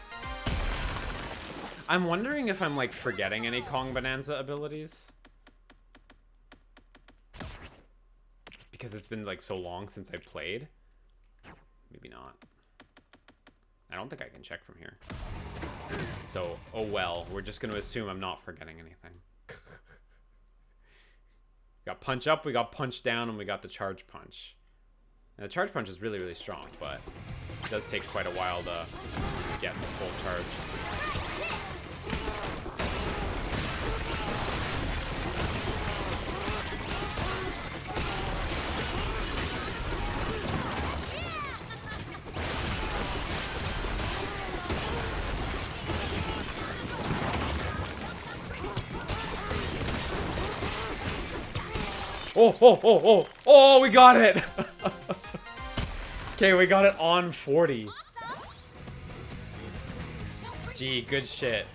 I'm wondering if I'm like forgetting any Kong Bananza abilities. Because it's been like so long since I played. Maybe not. I don't think I can check from here. So, oh well. We're just gonna assume I'm not forgetting anything. We got punch up, we got punch down, and we got the charge punch. And the charge punch is really, really strong, but it does take quite a while to get the full charge. Oh, oh, oh, oh. Oh, we got it. Okay, we got it on 40. Gee, good shit.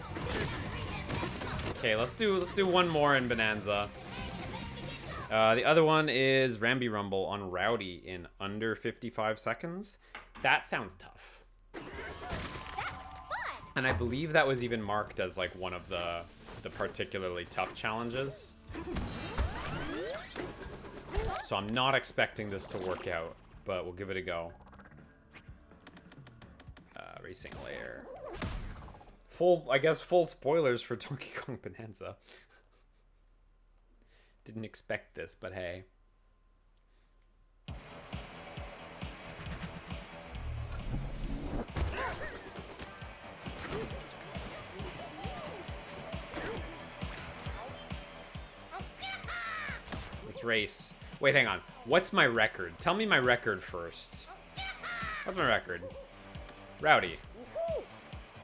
Okay, let's do one more in Bananza. The other one is Ramby Rumble on Rowdy in under 55 seconds. That sounds tough. And I believe that was even marked as like one of the particularly tough challenges. So I'm not expecting this to work out, but we'll give it a go. Racing layer. I guess full spoilers for Donkey Kong Bananza. Didn't expect this, but hey. Let's race. Wait, hang on. What's my record? Tell me my record first. What's my record? Rowdy.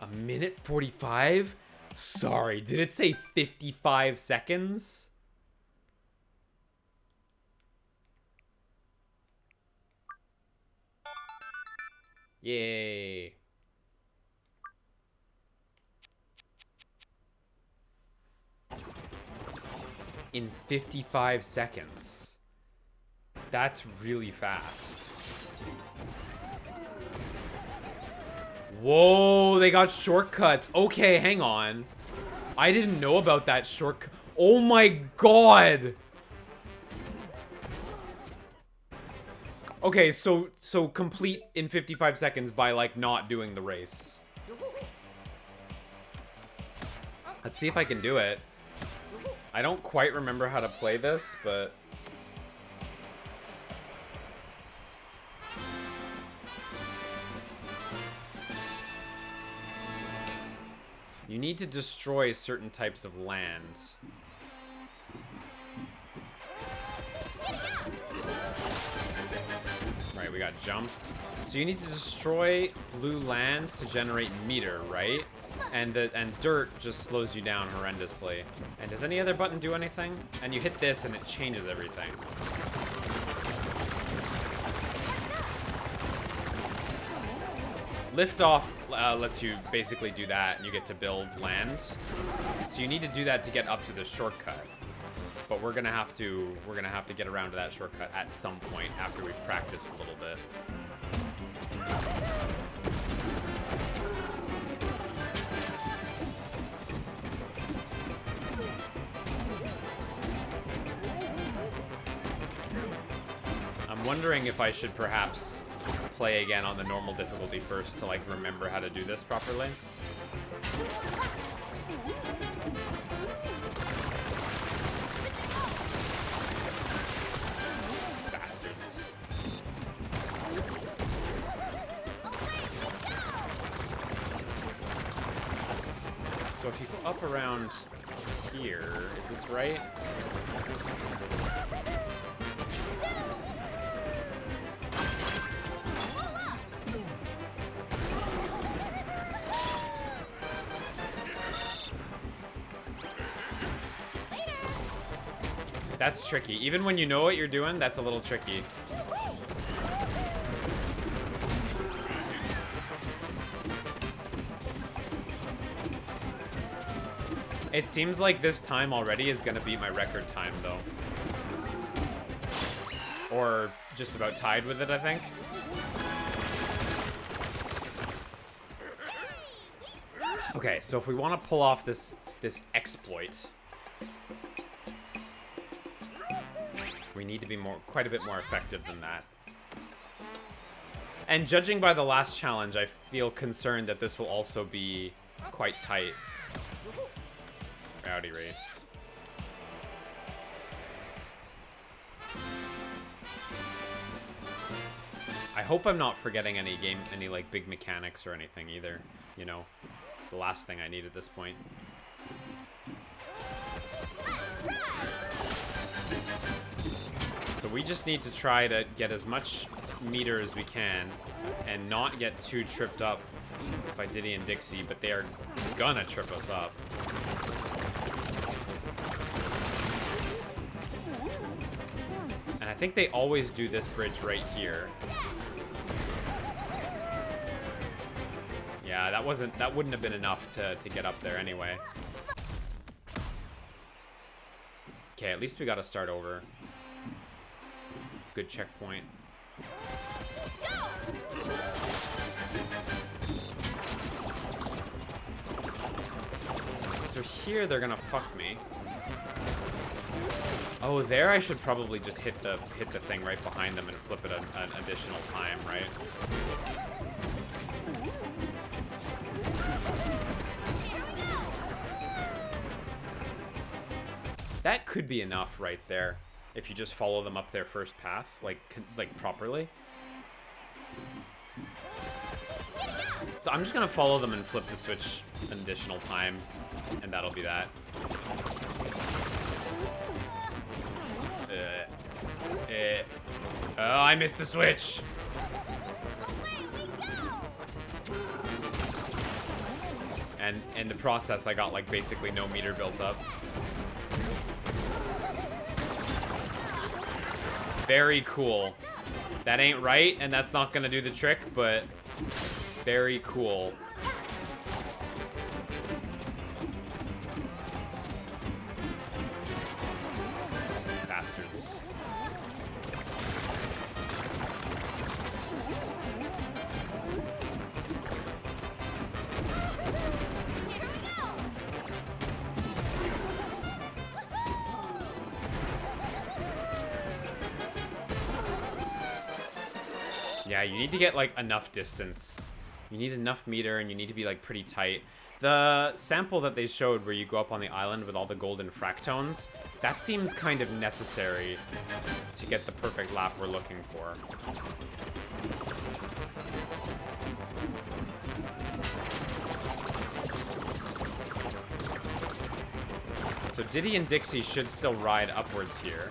A minute 45? Sorry, did it say 55 seconds? Yay. In 55 seconds. That's really fast. Whoa, they got shortcuts. Okay, hang on. I didn't know about that shortcut. Oh my god. Okay, so complete in 55 seconds by like not doing the race. Let's see if I can do it. I don't quite remember how to play this, but you need to destroy certain types of land. Right, we got jump. So you need to destroy blue land to generate meter, right? And dirt just slows you down horrendously. And does any other button do anything? And you hit this and it changes everything. Liftoff lets you basically do that, and you get to build land. So you need to do that to get up to the shortcut. But we're gonna have to get around to that shortcut at some point after we've practiced a little bit. I'm wondering if I should perhaps play again on the normal difficulty first to like remember how to do this properly. Bastards. So if you go up around here, is this right? That's tricky. Even when you know what you're doing, that's a little tricky. It seems like this time already is gonna beat my record time, though. Or just about tied with it, I think. Okay, so if we want to pull off this exploit, we need to be quite a bit more effective than that. And judging by the last challenge, I feel concerned that this will also be quite tight. Rowdy race. I hope I'm not forgetting any like big mechanics or anything either. You know, the last thing I need at this point. So we just need to try to get as much meter as we can and not get too tripped up by Diddy and Dixie, but they are gonna trip us up. think they always do this bridge right here. Yeah, that wouldn't have been enough to get up there anyway. Okay, at least we gotta start over. Good checkpoint. So here they're gonna fuck me. Oh, there I should probably just hit the thing right behind them and flip it an additional time, right? That could be enough right there if you just follow them up their first path, like properly. So I'm just gonna follow them and flip the switch an additional time, and that'll be that. Oh, I missed the switch. And in the process, I got like basically no meter built up. Very cool. That ain't right, and that's not gonna do the trick, but very cool. Bastards. Yeah, you need to get like enough distance. You need enough meter, and you need to be like pretty tight. The sample that they showed where you go up on the island with all the golden fractones, that seems kind of necessary to get the perfect lap we're looking for. So Diddy and Dixie should still ride upwards here.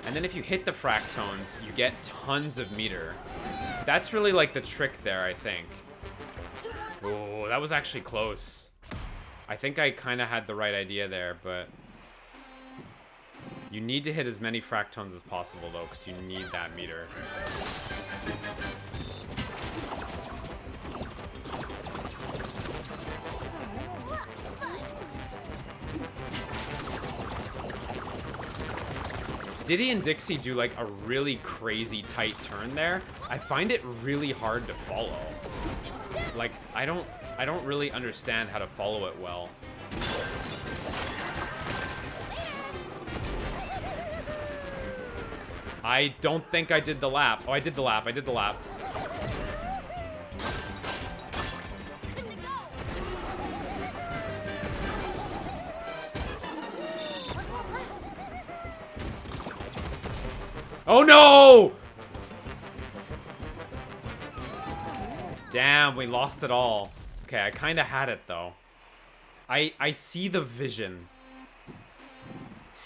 And then if you hit the fractones, you get tons of meter. That's really like the trick there, I think. Oh, that was actually close. I think I kind of had the right idea there, but you need to hit as many fractones as possible, though, because you need that meter. Diddy and Dixie do like a really crazy tight turn there. I find it really hard to follow. Like, I don't really understand how to follow it well. I don't think I did the lap. Oh, I did the lap. I did the lap. Oh no! Damn, we lost it all. Okay, I kind of had it though. I see the vision.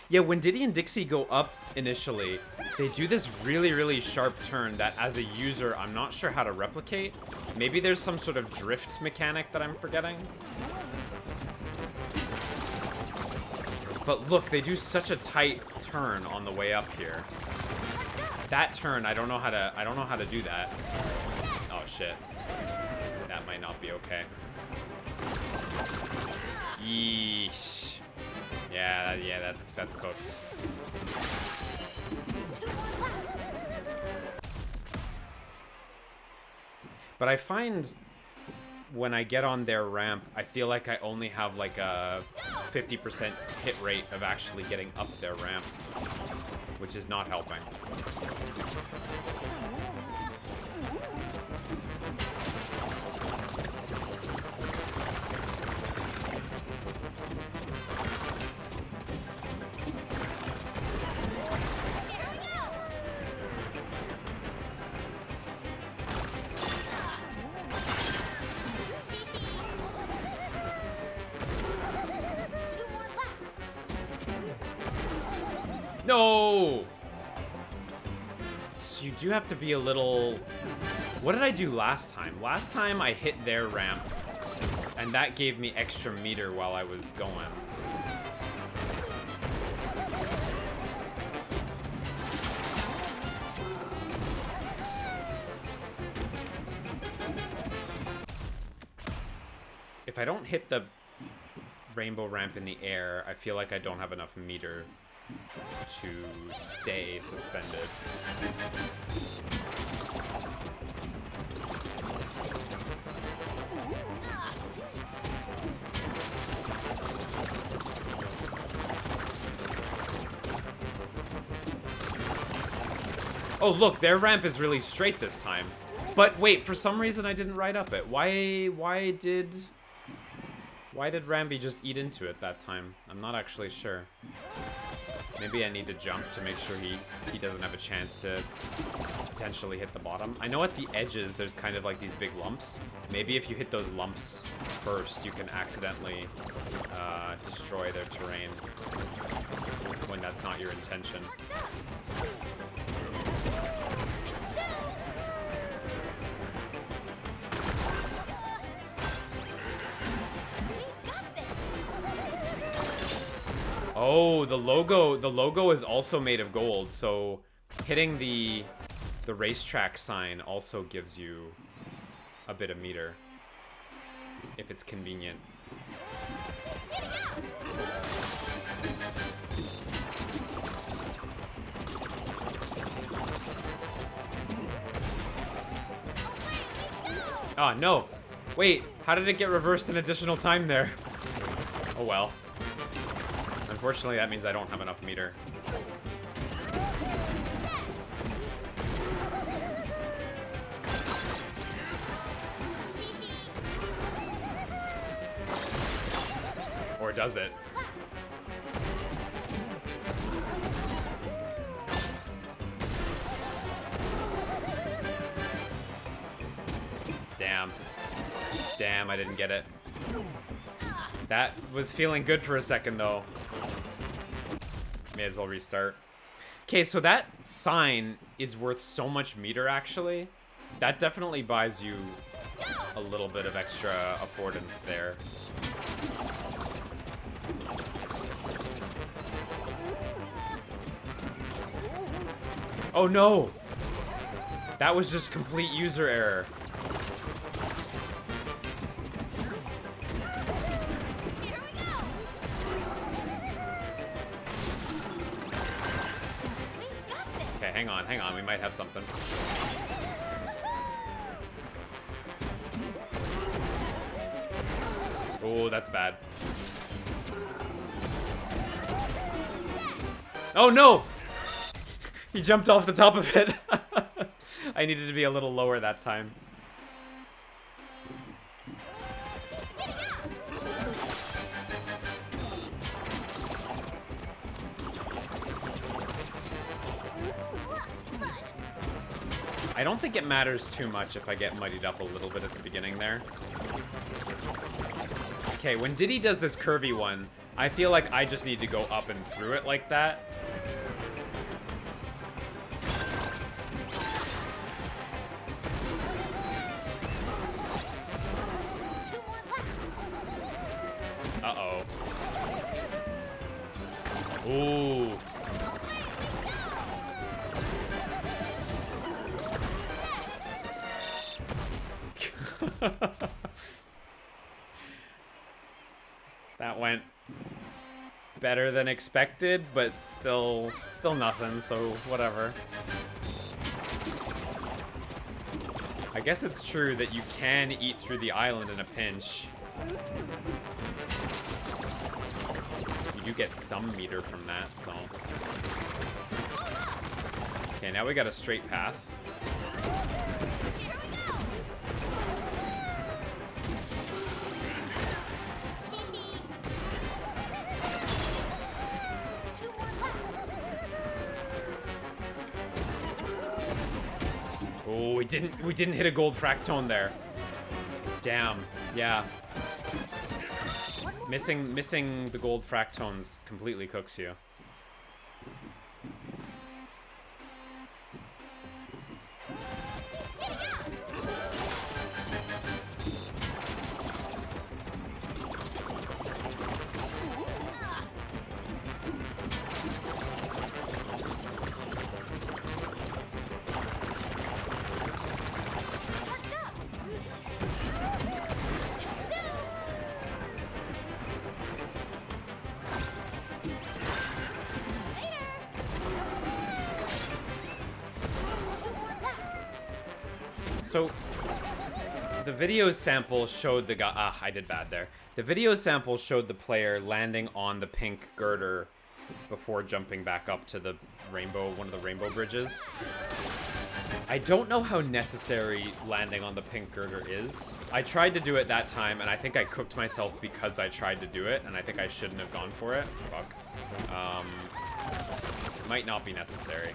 Yeah, when Diddy and Dixie go up initially, they do this really, really sharp turn that as a user, I'm not sure how to replicate. Maybe there's some sort of drift mechanic that I'm forgetting. But look, they do such a tight turn on the way up here. That turn, I don't know how to do that. Oh shit. That might not be okay. Yeesh. Yeah, that's cooked. But I find when I get on their ramp, I feel like I only have like a 50% hit rate of actually getting up their ramp, which is not helping. No! So you do have to be a little... What did I do last time? Last time I hit their ramp And that gave me extra meter while I was going. If I don't hit the rainbow ramp in the air, I feel like I don't have enough meter to stay suspended. Oh, look, their ramp is really straight this time. But wait, for some reason I didn't ride up it. Why did Rambi just eat into it that time? I'm not actually sure. Maybe I need to jump to make sure he doesn't have a chance to potentially hit the bottom. I know at the edges there's kind of like these big lumps. Maybe if you hit those lumps first, you can accidentally destroy their terrain when that's not your intention. Oh, the logo is also made of gold, so hitting the racetrack sign also gives you a bit of meter if it's convenient. Oh, no. Wait, how did it get reversed an additional time there? Oh well. Unfortunately, that means I don't have enough meter. Or does it? Damn. Damn, I didn't get it. That was feeling good for a second, though. May as well restart. Okay, so that sign is worth so much meter, actually. That definitely buys you a little bit of extra affordance there. Oh, no! That was just complete user error. Hang on, we might have something. Oh, that's bad. Oh, no! He jumped off the top of it. I needed to be a little lower that time. I don't think it matters too much if I get muddied up a little bit at the beginning there. Okay, when Diddy does this curvy one, I feel like I just need to go up and through it like that. Uh-oh. Ooh. That went better than expected, but still nothing, so whatever. I guess it's true that you can eat through the island in a pinch. You do get some meter from that, so. Okay, now we got a straight path. Oh, we didn't hit a gold fractone there. Damn. Yeah. Missing the gold fractones completely cooks you. So the video sample showed the guy. Ah, I did bad there. The video sample showed the player landing on the pink girder before jumping back up to the rainbow, one of the rainbow bridges. I don't know how necessary landing on the pink girder is. I tried to do it that time, and I think I cooked myself because I tried to do it, and I think I shouldn't have gone for it. Fuck. It might not be necessary.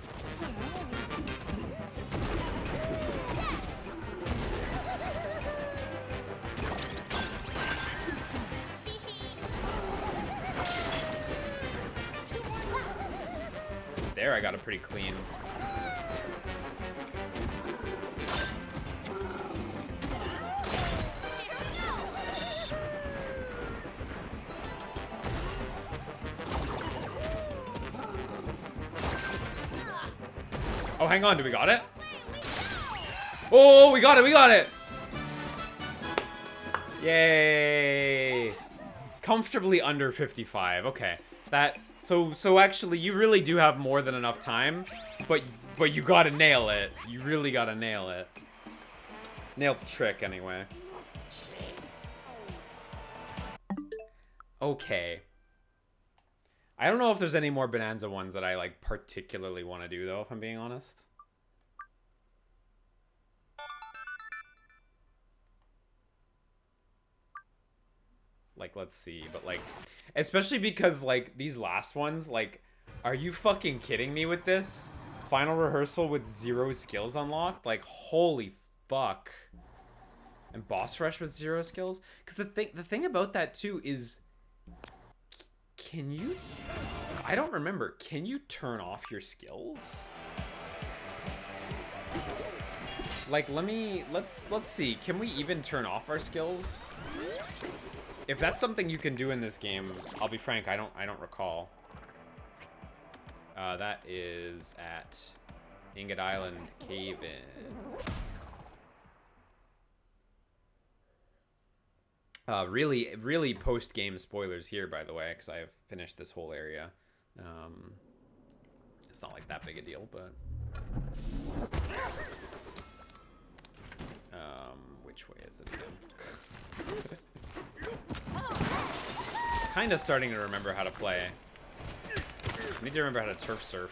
There, I got it pretty clean. Oh, hang on. Do we got it? Oh, we got it. We got it. Yay. Comfortably under 55. Okay. That so actually you really do have more than enough time, but you got to nail it. You really got to nail it. Nail the trick anyway. Okay. I don't know if there's any more Bananza ones that I like particularly want to do though, if I'm being honest. Like, let's see, but like, especially because like these last ones, like, are you fucking kidding me with this? Final rehearsal with 0 skills unlocked? Like, holy fuck. And boss rush with 0 skills? Because the thing about that too is, can you? I don't remember. Can you turn off your skills? Like, let's see. Can we even turn off our skills? If that's something you can do in this game, I'll be frank, I don't recall. That is at Ingot Island Cave-In. Really post-game spoilers here, by the way, because I have finished this whole area. It's not like that big a deal, but... which way is it again? Kind of starting to remember how to play. I need to remember how to turf surf.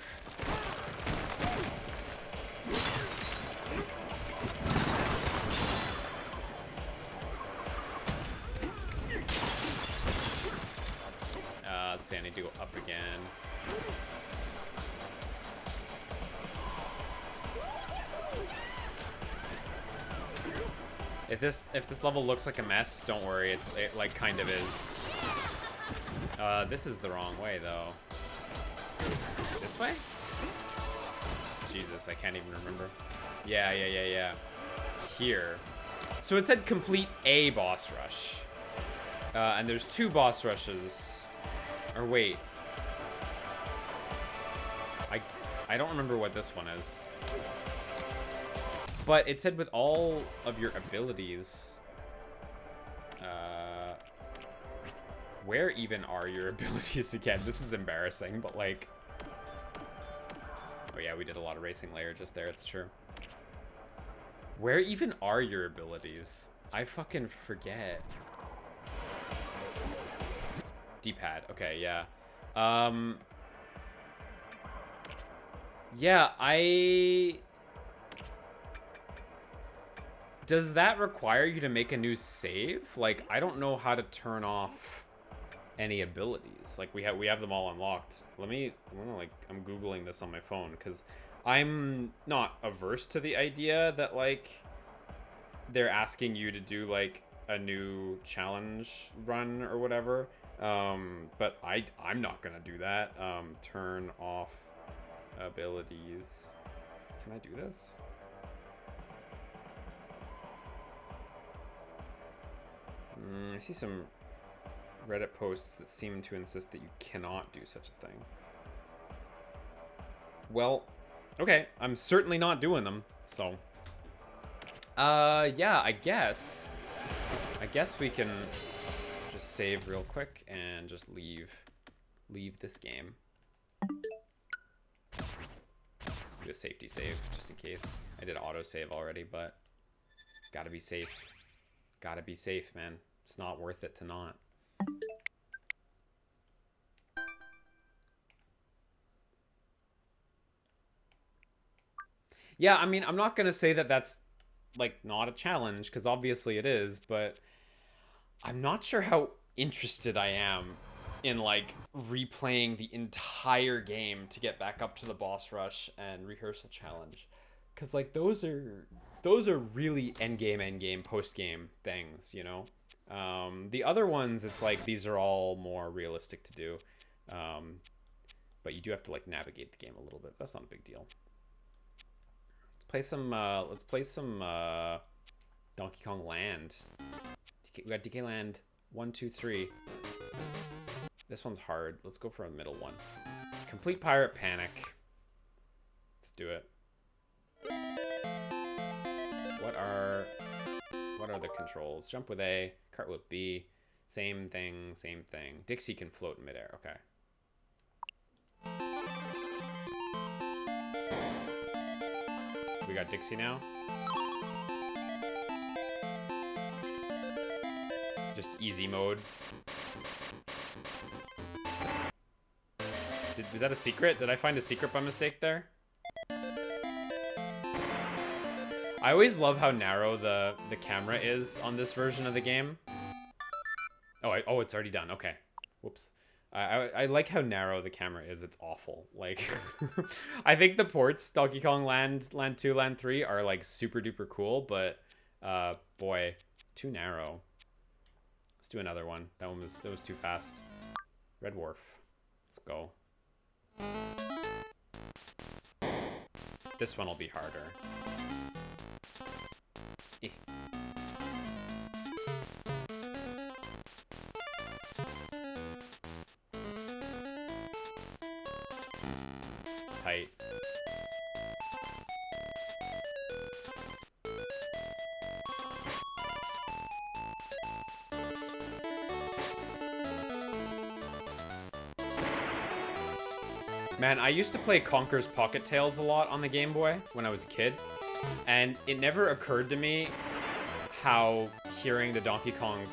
Let's see, I need to go up again. If this level looks like a mess, don't worry. It like kind of is. This is the wrong way though. This way? Jesus, I can't even remember. Yeah. Here. So it said complete a boss rush. And there's 2 boss rushes. Or wait. I don't remember what this one is. But it said with all of your abilities. Where even are your abilities again? This is embarrassing, but like... Oh yeah, we did a lot of racing layer just there, it's true. Where even are your abilities? I fucking forget. D-pad, okay, yeah. Yeah, Does that require you to make a new save? Like, I don't know how to turn off any abilities. Like, we have them all unlocked. I'm Googling this on my phone, because I'm not averse to the idea that, like, they're asking you to do, like, a new challenge run or whatever. But I'm not gonna do that. Turn off abilities. Can I do this? I see some Reddit posts that seem to insist that you cannot do such a thing. Well, okay, I'm certainly not doing them, so. Yeah, I guess we can just save real quick and just leave this game. Do a safety save, just in case. I did auto save already, but Gotta be safe. Gotta be safe, man. It's not worth it to not. Yeah, I mean, I'm not gonna say that that's like not a challenge, because obviously it is, but I'm not sure how interested I am in like replaying the entire game to get back up to the boss rush and rehearsal challenge, because like those are really end game, post game things, you know. The other ones, it's like these are all more realistic to do, um, but you do have to like navigate the game a little bit. That's not a big deal. Play some. Let's play some Donkey Kong Land. We got DK Land 1, 2, 3. This one's hard. Let's go for a middle one. Complete Pirate Panic. Let's do it. What are the controls? Jump with A, cart with B. Same thing, same thing. Dixie can float in midair. Okay. We got Dixie now. Just easy mode. Was that a secret? Did I find a secret by mistake there? I always love how narrow the camera is on this version of the game. Oh, it's already done. Okay. Whoops. I like how narrow the camera is. It's awful. Like, I think the ports, Donkey Kong Land 2, Land 3, are like super duper cool, but boy, too narrow. Let's do another one. That was too fast. Red Wharf. Let's go. This one will be harder. Eh. Tight. Man, I used to play Conker's Pocket Tales a lot on the Game Boy when I was a kid, and it never occurred to me how hearing the Donkey Kong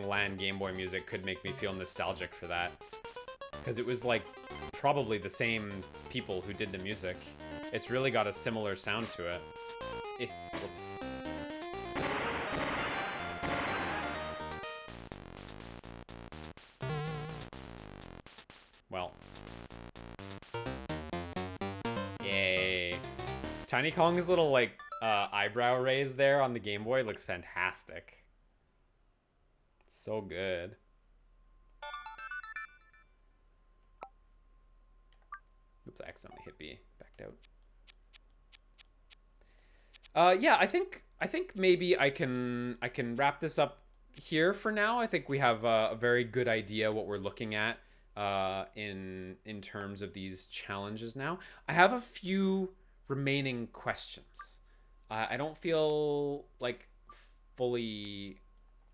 Land Game Boy music could make me feel nostalgic for that, because it was like probably the same people who did the music. It's really got a similar sound to it. Whoops. Well. Yay. Tiny Kong's little, like, eyebrow raise there on the Game Boy looks fantastic. So good. Oops, I accidentally hit B. Backed out. Yeah, I think maybe I can wrap this up here for now. I think we have a very good idea what we're looking at in terms of these challenges now. I have a few remaining questions. I don't feel like fully,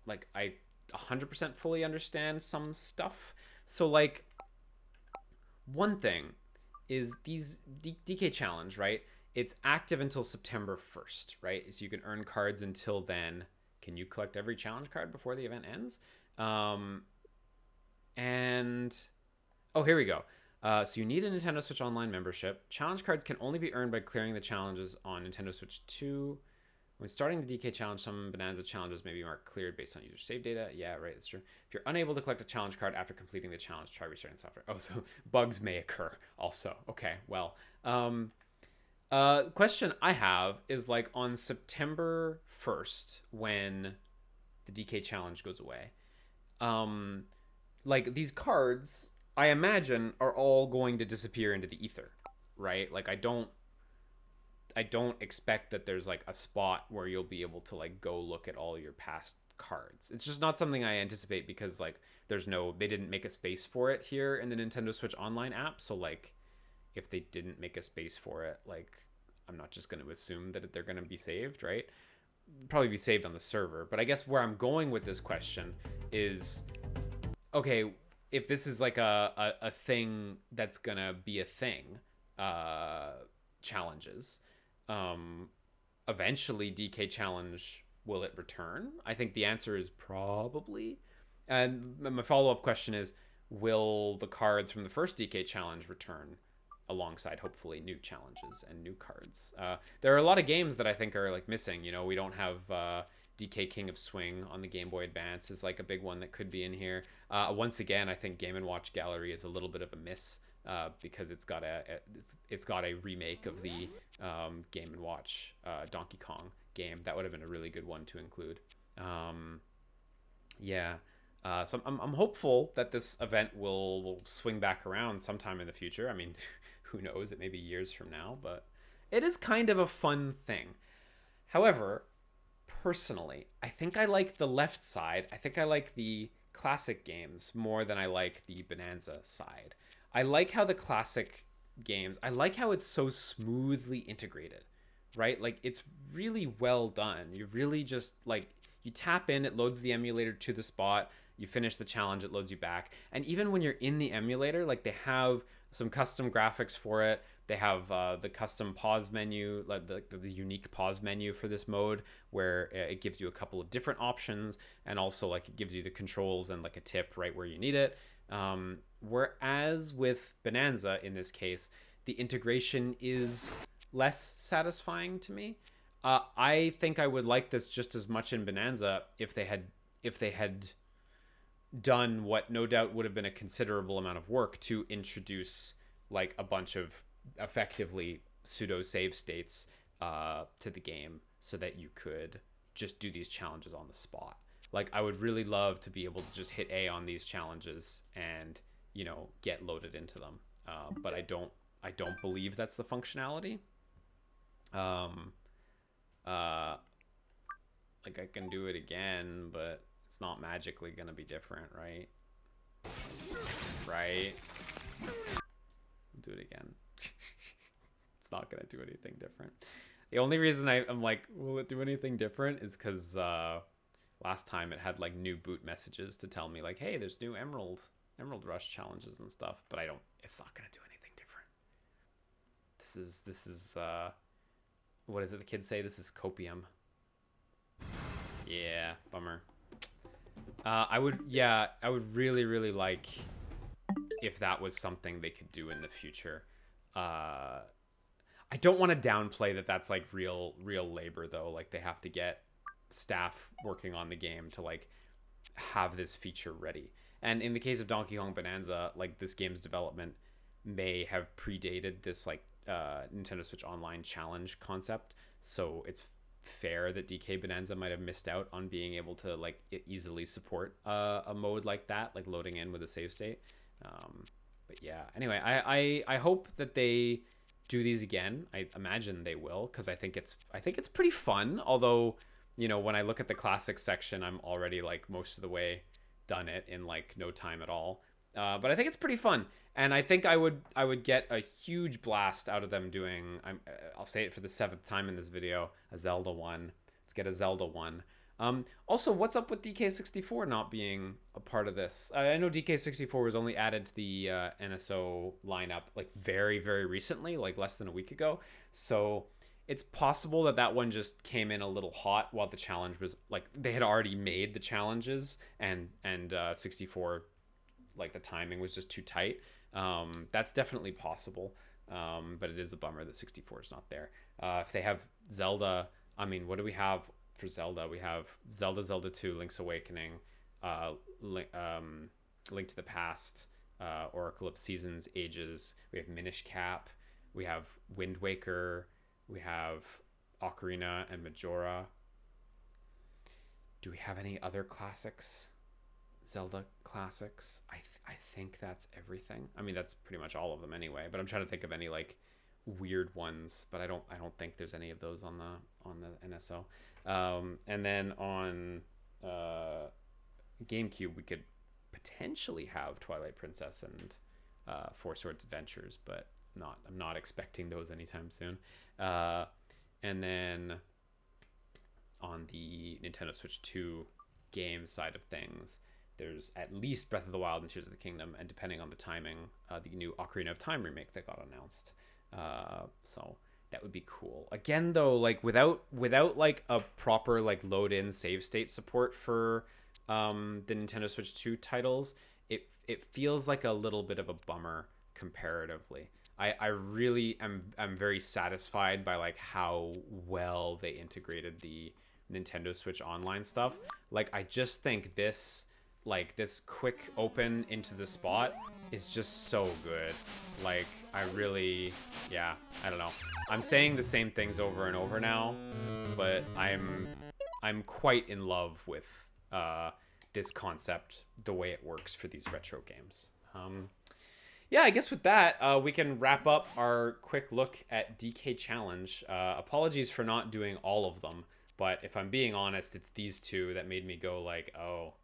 like I 100% fully understand some stuff. So like, one thing is these DK challenge, right? It's active until September 1st, right? So you can earn cards until then. Can you collect every challenge card before the event ends? And oh, here we go. So you need a Nintendo Switch Online membership. Challenge cards can only be earned by clearing the challenges on Nintendo Switch 2. When starting the DK challenge, some Bananza challenges may be marked cleared based on user save data. Yeah, right, that's true. If you're unable to collect a challenge card after completing the challenge, try restarting software. Oh, so bugs may occur also. Okay, well. Question I have is, like, on September 1st, when the DK challenge goes away, like, these cards, I imagine, are all going to disappear into the ether, right? Like, I don't expect that there's like a spot where you'll be able to like go look at all your past cards. It's just not something I anticipate, because like they didn't make a space for it here in the Nintendo Switch Online app. So like, if they didn't make a space for it, like, I'm not just going to assume that they're going to be saved, right? Probably be saved on the server. But I guess where I'm going with this question is, okay, if this is like a thing that's gonna be a thing, challenges, eventually DK Challenge, will it return? I think the answer is probably. And my follow up question is, will the cards from the first DK Challenge return alongside hopefully new challenges and new cards? There are a lot of games that I think are like missing. You know, we don't have DK King of Swing on the Game Boy Advance is like a big one that could be in here. Once again, I think Game and Watch Gallery is a little bit of a miss because it's got a remake of the Game and Watch Donkey Kong game. That would have been a really good one to include. Yeah. So I'm hopeful that this event will swing back around sometime in the future. I mean, who knows? It may be years from now, but it is kind of a fun thing. However, personally, I think I like the left side. I think I like the classic games more than I like the Bananza side. I like how the classic games, I like how it's so smoothly integrated, right? Like it's really well done. You really just like you tap in, it loads the emulator to the spot, you finish the challenge, it loads you back. And even when you're in the emulator, like they have some custom graphics for it. They have the custom pause menu, like the unique pause menu for this mode, where it gives you a couple of different options, and also like it gives you the controls and like a tip right where you need it. Whereas with Bananza, in this case, the integration is less satisfying to me. I think I would like this just as much in Bananza if they had done what no doubt would have been a considerable amount of work to introduce like a bunch of effectively pseudo save states to the game so that you could just do these challenges on the spot. Like I would really love to be able to just hit A on these challenges and, you know, get loaded into them. But I don't believe that's the functionality. Like I can do it again, but it's not magically gonna be different, right? Right? Do it again. It's not gonna do anything different. The only reason I'm like, will it do anything different is because last time it had like new boot messages to tell me like, hey, there's new Emerald Rush challenges and stuff, but it's not gonna do anything different. This is what is it the kids say? This is copium. Yeah, bummer. I would really, really like if that was something they could do in the future. I don't want to downplay that that's like real labor though. Like they have to get staff working on the game to like have this feature ready. And in the case of Donkey Kong Bonanza, like this game's development may have predated this like Nintendo Switch Online challenge concept. So it's fair that DK Bonanza might have missed out on being able to like easily support a mode like that, like loading in with a save state. But yeah, anyway, I hope that they do these again. I imagine they will, because I think it's pretty fun. Although, you know, when I look at the classics section, I'm already like most of the way done it in like no time at all. But I think it's pretty fun, and I think I would get a huge blast out of them doing. I'll say it for the 7th time in this video, a Zelda one. Let's get a Zelda one. Also, what's up with DK64 not being a part of this? I know DK64 was only added to the NSO lineup like very, very recently, like less than a week ago. So it's possible that one just came in a little hot while the challenge was like they had already made the challenges, and 64, like the timing was just too tight. That's definitely possible. But it is a bummer that 64 is not there. If they have Zelda, I mean, what do we have for Zelda? We have Zelda 2, Link's Awakening, Link to the Past, Oracle of Seasons, Ages. We have Minish Cap. We have Wind Waker. We have Ocarina and Majora. Do we have any other classics? Zelda classics? I think that's everything. I mean, that's pretty much all of them anyway, but I'm trying to think of any like weird ones, but I don't think there's any of those on the NSO. And then on GameCube, we could potentially have Twilight Princess and Four Swords Adventures, but I'm not expecting those anytime soon. And then on the Nintendo Switch 2 game side of things, there's at least Breath of the Wild and Tears of the Kingdom, and depending on the timing, the new Ocarina of Time remake that got announced. So That would be cool. Again, though, like without like a proper like load in save state support for the Nintendo Switch 2 titles, it feels like a little bit of a bummer comparatively. I really am very satisfied by like how well they integrated the Nintendo Switch Online stuff. Like I just think this quick open into the spot is just so good. Like I really, yeah, I don't know. I'm saying the same things over and over now, but I'm quite in love with this concept, the way it works for these retro games. Yeah, I guess with that, we can wrap up our quick look at DK Challenge. Apologies for not doing all of them, but if I'm being honest, it's these two that made me go like, oh,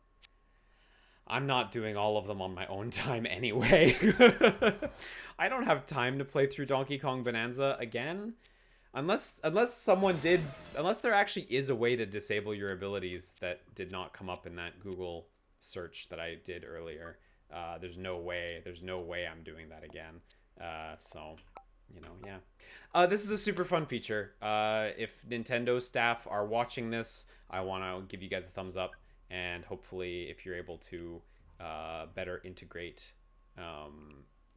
I'm not doing all of them on my own time anyway. I don't have time to play through Donkey Kong Bonanza again. Unless there actually is a way to disable your abilities that did not come up in that Google search that I did earlier. There's no way I'm doing that again. So, yeah. This is a super fun feature. If Nintendo staff are watching this, I want to give you guys a thumbs up, and hopefully if you're able to better integrate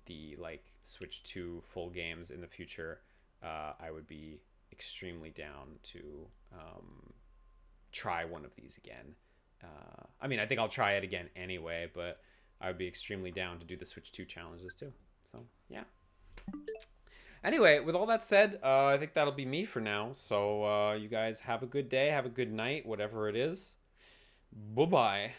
the like Switch 2 full games in the future, I would be extremely down to try one of these again. I mean, I think I'll try it again anyway, but I would be extremely down to do the Switch 2 challenges too. So, yeah. Anyway, with all that said, I think that'll be me for now. So, you guys have a good day, have a good night, whatever it is. Bye-bye.